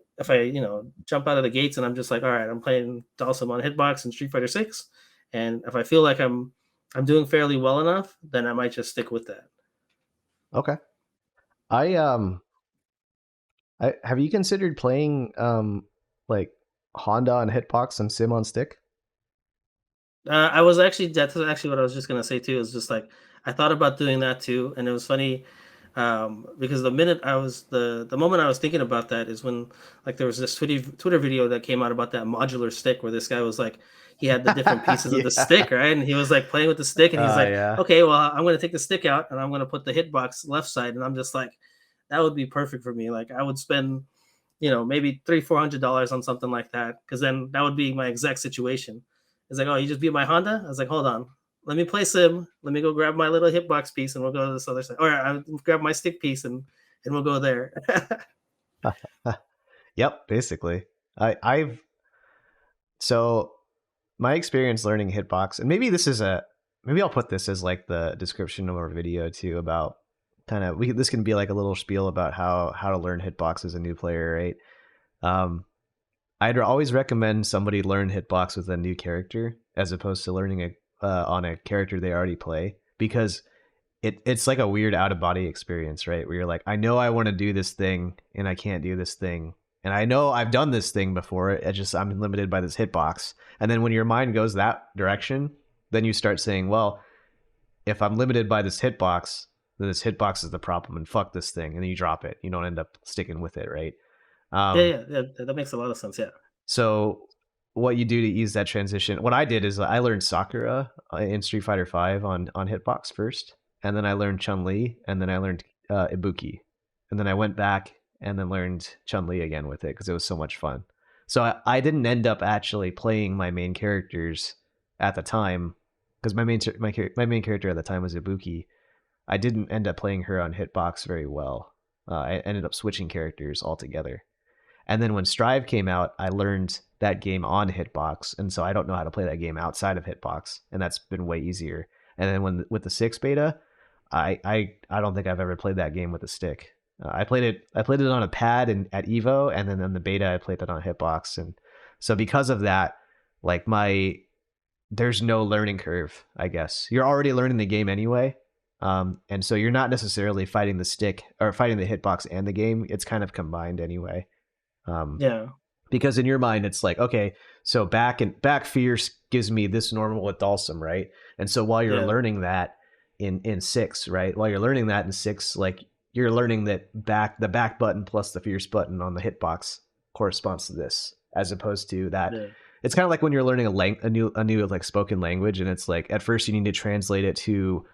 jump out of the gates and I'm just like, all right, I'm playing Dhalsim on Hitbox and Street Fighter Six, and if I feel like I'm doing fairly well enough, then I might just stick with that. Okay. I have you considered playing like Honda on Hitbox and Sim on stick? That's actually what I was just gonna say too. Is just like I thought about doing that too, and it was funny because the moment I was thinking about that is when like there was this Twitter video that came out about that modular stick where this guy was like he had the different pieces of the Yeah. stick, right? And he was like playing with the stick, and he's like, Yeah. okay, well, I'm gonna take the stick out and I'm gonna put the hitbox left side, and I'm just like, that would be perfect for me. Like I would spend maybe $300-400 on something like that, because then that would be my exact situation. It's like, oh, you just beat my Honda. I was like, hold on, let me play sim. Let me go grab my little hitbox piece, and we'll go to this other side. Or I'll grab my stick piece, and we'll go there. Yep, basically. I've so my experience learning Hitbox, and maybe I'll put this as like the description of our video too about kind of this can be like a little spiel about how to learn Hitbox as a new player, right? Um, I'd always recommend somebody learn Hitbox with a new character as opposed to learning on a character they already play, because it's like a weird out of body experience, right? Where you're like, I know I want to do this thing and I can't do this thing. And I know I've done this thing before. I'm limited by this hitbox. And then when your mind goes that direction, then you start saying, well, if I'm limited by this hitbox, then this hitbox is the problem and fuck this thing. And then you drop it. You don't end up sticking with it, right? Yeah, Um, yeah, yeah. That makes a lot of sense. Yeah, so what you do to ease that transition, what I did is I learned Sakura in Street Fighter 5 on Hitbox first, and then I learned Chun Li, and then I learned Ibuki, and then I went back and then learned Chun Li again with it because it was so much fun. So I didn't end up actually playing my main characters at the time because my main character at the time was Ibuki. I didn't end up playing her on Hitbox very well. I ended up switching characters altogether. And then when Strive came out, I learned that game on Hitbox, and so I don't know how to play that game outside of Hitbox, and that's been way easier. And then when with the 6 beta, I don't think I've ever played that game with a stick. I played it on a pad and at Evo, and then in the beta I played it on Hitbox, and so because of that, like my there's no learning curve. I guess you're already learning the game anyway, and so you're not necessarily fighting the stick or fighting the hitbox and the game. It's kind of combined anyway. Um, yeah, because in your mind it's like, okay, so back fierce gives me this normal with Dalsum, right? And so while you're yeah, learning that in 6, right? While you're learning that in 6, like you're learning that the back button plus the fierce button on the hitbox corresponds to this, as opposed to that. yeah, It's kind of like when you're learning a new like spoken language, and it's like at first you need to translate it to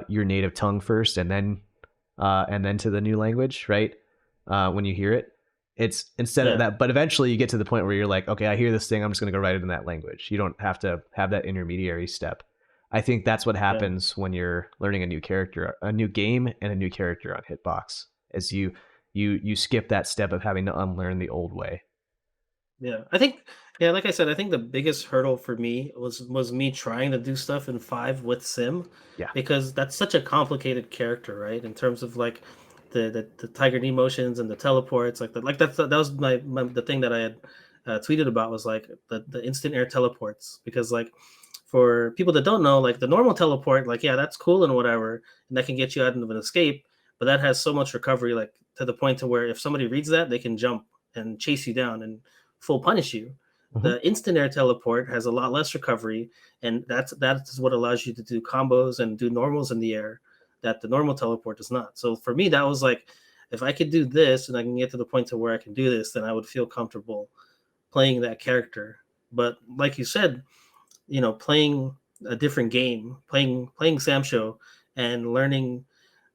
your native tongue first, and then to the new language, right? When you hear it, it's instead of yeah, that, but eventually you get to the point where you're like, okay, I hear this thing, I'm just going to go write it in that language. You don't have to have that intermediary step. I think that's what yeah. happens when you're learning a new character, a new game, and a new character on Hitbox, as you skip that step of having to unlearn the old way. Yeah, I think, yeah, like I said, I think the biggest hurdle for me was me trying to do stuff in 5 with Sim, Yeah. because that's such a complicated character, right? In terms of like the Tiger Knee motions and the teleports, that was the thing that I had tweeted about, was like the instant air teleports, because like for people that don't know, like the normal teleport, like yeah, that's cool and whatever, and that can get you out of an escape, but that has so much recovery, like to the point to where if somebody reads that, they can jump and chase you down and full punish you. Hmm. The instant air teleport has a lot less recovery, and that's what allows you to do combos and do normals in the air that the normal teleport does not. So for me, that was like, if I could do this and I can get to the point to where I can do this, then I would feel comfortable playing that character. But like you said, playing a different game, playing Sam Show and learning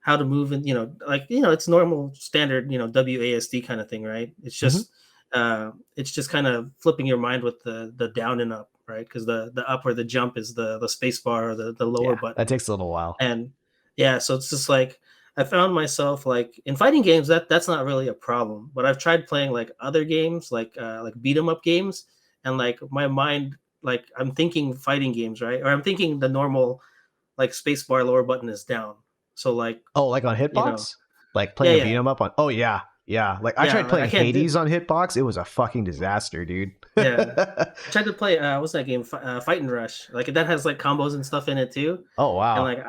how to move, and it's normal standard, WASD kind of thing, right? It's Hmm. just kind of flipping your mind with the down and up. right? Because the up or the jump is the space bar or the lower Yeah, that button. takes a little while. And yeah, so it's just like I found myself like in fighting games that's not really a problem. But I've tried playing like other games like beat 'em up games, and like my mind, like I'm thinking fighting games, right? Or I'm thinking the normal like space bar lower button is down. So like, Oh, like on you know, Hitbox? Like yeah, playing a beat yeah, 'em up on. Oh yeah, yeah. Like I yeah. tried Like I playing can't do. Hades on Hitbox. It was a fucking disaster, dude. Yeah, I tried to play. What's that game? Fight and Rush. Like that has like combos and stuff in it too. Oh And wow. like,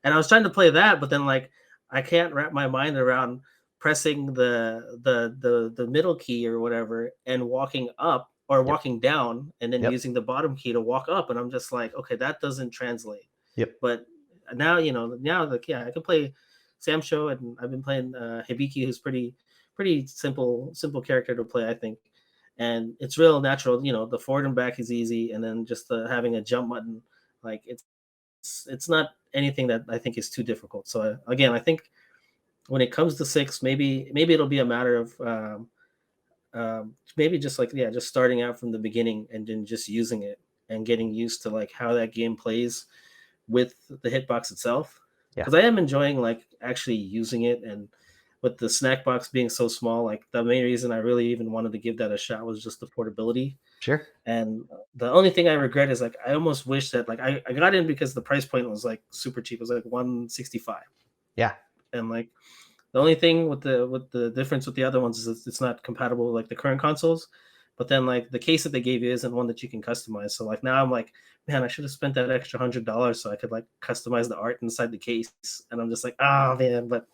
and I was trying to play that, but then like I can't wrap my mind around pressing the middle key or whatever and walking up or Yep. walking down and then Yep. using the bottom key to walk up. And I'm just like, okay, that doesn't translate. Yep. But now now like yeah, I can play Sam Show, and I've been playing Hibiki, who's pretty simple character to play, I think. And it's real natural. The forward and back is easy, and then just having a jump button, like it's not anything that I think is too difficult. So again, I think when it comes to six, maybe it'll be a matter of maybe just like yeah, just starting out from the beginning and then just using it and getting used to like how that game plays with the hitbox itself. Yeah. Because I am enjoying like actually using it, and with the snack box being so small, like the main reason I really even wanted to give that a shot was just the portability. Sure. And the only thing I regret is like I almost wish that like I got in because the price point was like super cheap. It was like 165. Yeah. And like the only thing with the difference with the other ones is it's not compatible with like the current consoles. But then like the case that they gave you isn't one that you can customize. So like now I'm like, man, I should have spent that extra $100 so I could like customize the art inside the case. And I'm just like, oh man, but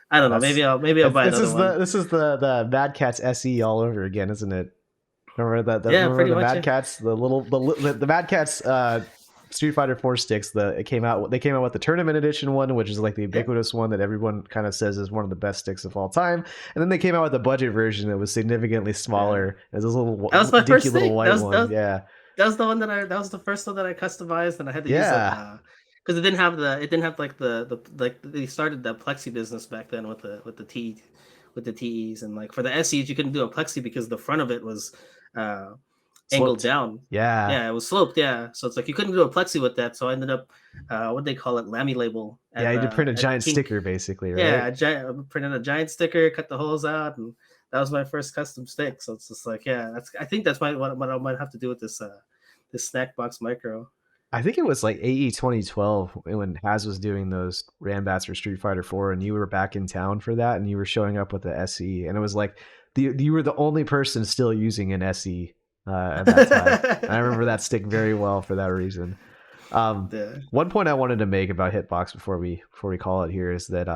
I don't know. That's Maybe I'll buy this another is one. the Mad Catz SE all over again, isn't it? Remember that? Yeah, Remember pretty the much. Mad Yeah. Catz, the Mad Catz Street Fighter 4 sticks. It came out. They came out with the tournament edition one, which is like the Yep. ubiquitous one that everyone kind of says is one of the best sticks of all time. And then they came out with the budget version that was significantly Yeah. smaller. It was this little That was my dinky first little thing. That white was that one. was Yeah, that was the one that was the first one that I customized, and I had to use yeah. because it didn't have like the like they started the plexi business back then with the TEs, and like for the SEs you couldn't do a plexi because the front of it was uh angled Sloped. down. Yeah, Yeah, it was sloped. Yeah, so it's like you couldn't do a plexi with that. So I ended up what they call it, Lammy label yeah. You had to print a at giant Kink. sticker, basically, right? Yeah, I printed a giant sticker, cut the holes out, and that was my first custom stick. So it's just like, yeah, I think that's what I might have to do with this snack box micro. I think it was like AE 2012 when Haz was doing those Rambats for Street Fighter 4, and you were back in town for that, and you were showing up with the SE, and it was like you were the only person still using an SE at that time. And I remember that stick very well for that reason. Yeah. One point I wanted to make about Hitbox before we call it here is that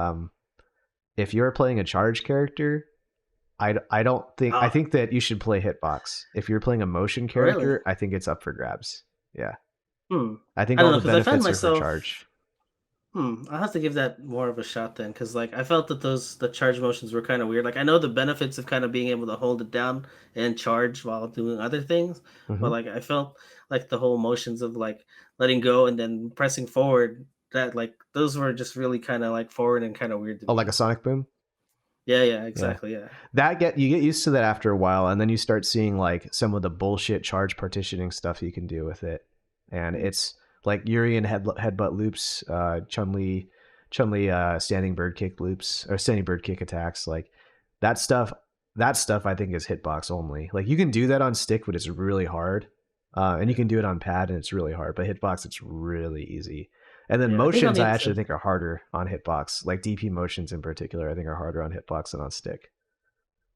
if you're playing a charge character, I don't think I Oh, think that you should play Hitbox. If you're playing a motion really? character, I think it's up for grabs. Yeah. Hmm. I think I don't all know the because I found benefits are for myself. charge. I'll have to give that more of a shot then, because like I felt that the charge motions were kind of weird. Like I know the benefits of kind of being able to hold it down and charge while doing other things, but Mm-hmm. like I felt like the whole motions of like letting go and then pressing forward, that like those were just really kind of like forward and kind of weird to Oh, like a me. Sonic Boom. Yeah, yeah, Yeah, exactly, yeah. you get used to that after a while, and then you start seeing like some of the bullshit charge partitioning stuff you can do with it, and it's like Yuri and headbutt loops, Chun Li standing bird kick loops or standing bird kick attacks, like that stuff. That stuff I think is hitbox only. Like you can do that on stick, but it's really hard, and you Yeah, can do it on pad, and it's really hard. But hitbox, it's really easy. And then yeah. I think on motions, the I actually inside. think are harder on hitbox. Like DP motions in particular, I think are harder on hitbox than on stick.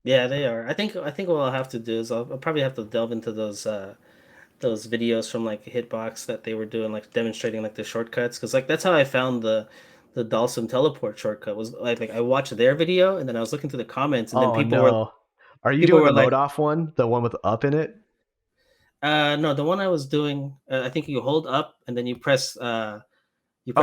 Yeah, they are. I think what I'll have to do is I'll probably have to delve into those videos from like Hitbox that they were doing, like demonstrating like the shortcuts, because like that's how I found the Dalsum teleport shortcut was like I watched their video and then I was looking through the comments and then Oh no. Are you people doing were the like, mode off one? The one with up in it? no, the one I was doing, I think you hold up and then you Oh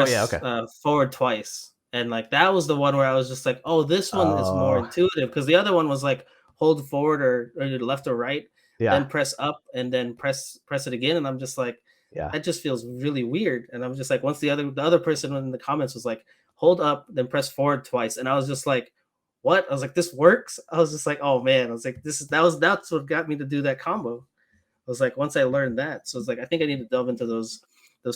yeah, press okay. forward twice, and like that was the one where I was just like, oh, this one is more Oh intuitive, because the other one was like hold forward or left or right, yeah, then press up and then press it again, and I'm just like, yeah. that just feels really weird, and I'm just like, once the other person in the comments was like, hold up then press forward twice, and I was just like, what? I was like, this works. I was just like, oh man, I was like, that's what got me to do that combo. was like, once I learned that, so it's like I think I need to delve into those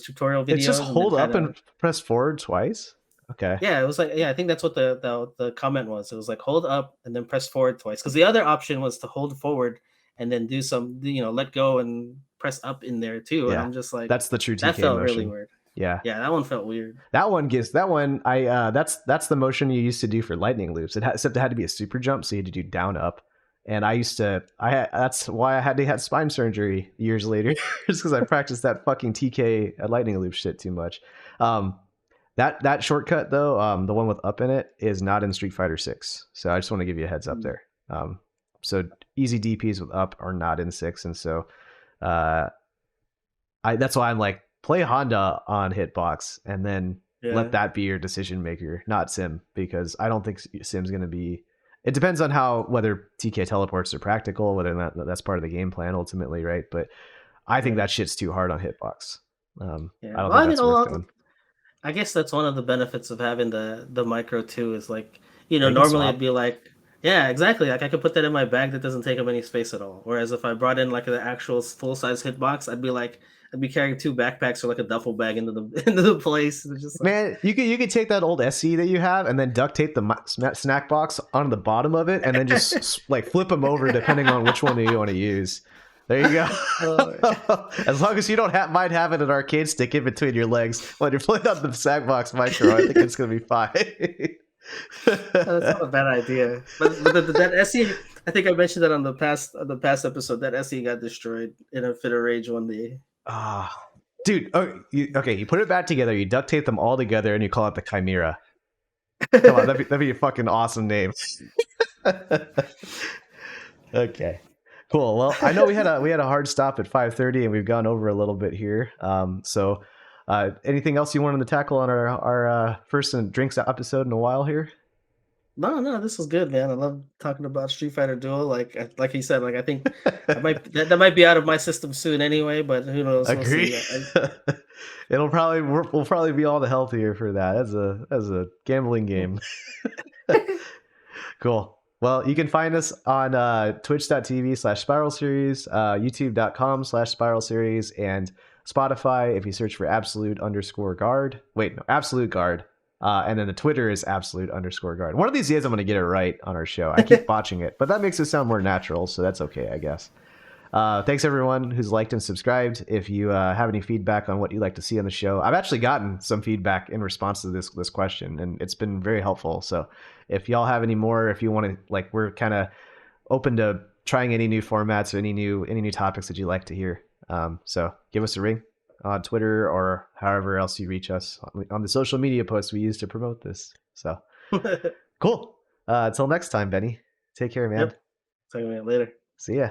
tutorial It's just videos and then hold kind up of and press forward twice. Okay. yeah, it was like yeah, I think that's what the comment was. It was like hold up and then press forward twice because the other option was to hold forward and then do some let go and press up in there too. And Yeah. I'm just like That's the true that TK felt really motion. weird. Yeah. Yeah, that one felt weird. That one gives that one. That's the motion you used to do for lightning loops. Except it had to be a super jump, so you had to do down up. And I used to. That's why I had to have spine surgery years later, just because I practiced that fucking TK lightning loop shit too much. Um, that shortcut though, the one with up in it, is not in Street Fighter 6. So I just want to give you a heads up Mm, there. So easy DPs with up are not in 6, and so uh, that's why I'm like, play Honda on Hitbox and then let yeah, that be your decision maker, not Sim, because I don't think Sim's going to be. It depends on whether TK teleports are practical, whether or not that's part of the game plan ultimately, right? But I think right. that shit's too hard on Hitbox. Yeah. I don't Well, think I mean, that's worth doing. I guess that's one of the benefits of having the micro too is like, Yeah, you can normally it'd swap. be like, yeah, exactly. Like I could put that in my bag that doesn't take up any space at all. Whereas if I brought in like the actual full size hitbox, I'd be carrying two backpacks or like a duffel bag into the into the place. It's just like Man, you could take that old SC that you have and then duct tape the snack box on the bottom of it, and then just like flip them over depending on which one you want to use. There you go. oh, As long as you don't mind having an arcade stick in between your legs when you're playing on the snack box micro, I think it's gonna be fine. that's not a bad idea. But that SE, I think I mentioned that on the past episode. That SE got destroyed in a fit of rage one day. Ah, dude. Oh, okay. You put it back together. You duct tape them all together, and you call it the Chimera. Come on, that'd be a fucking awesome name. Okay, cool. Well, I know we had a hard stop at 5:30, and we've gone over a little bit here. Anything else you wanted to tackle on our first and drinks episode in a while here? No, no, this was good, man. I love talking about Street Fighter Duel. Like you said, like I think that might be out of my system soon anyway. But who knows? We'll Agree. see. We'll probably be all the healthier for that as a gambling game. Cool. Well, you can find us on twitch.tv/spiral series, youtube.com/spiral series, and Spotify if you search for absolute_guard. Wait, no, absolute guard. And then the Twitter is absolute_guard. One of these days I'm going to get it right on our show. I keep botching it, but that makes it sound more natural, so that's okay, I guess. Thanks everyone who's liked and subscribed. If you have any feedback on what you'd like to see on the show, I've actually gotten some feedback in response to this question, and it's been very helpful. So if y'all have any more, if you want to, like, we're kind of open to trying any new formats or any new topics that you like to hear. So give us a ring on Twitter or however else you reach us on the social media posts we use to promote this. So cool. Until next time, Benny. Take care, man. Yep. Talk about it later. See ya.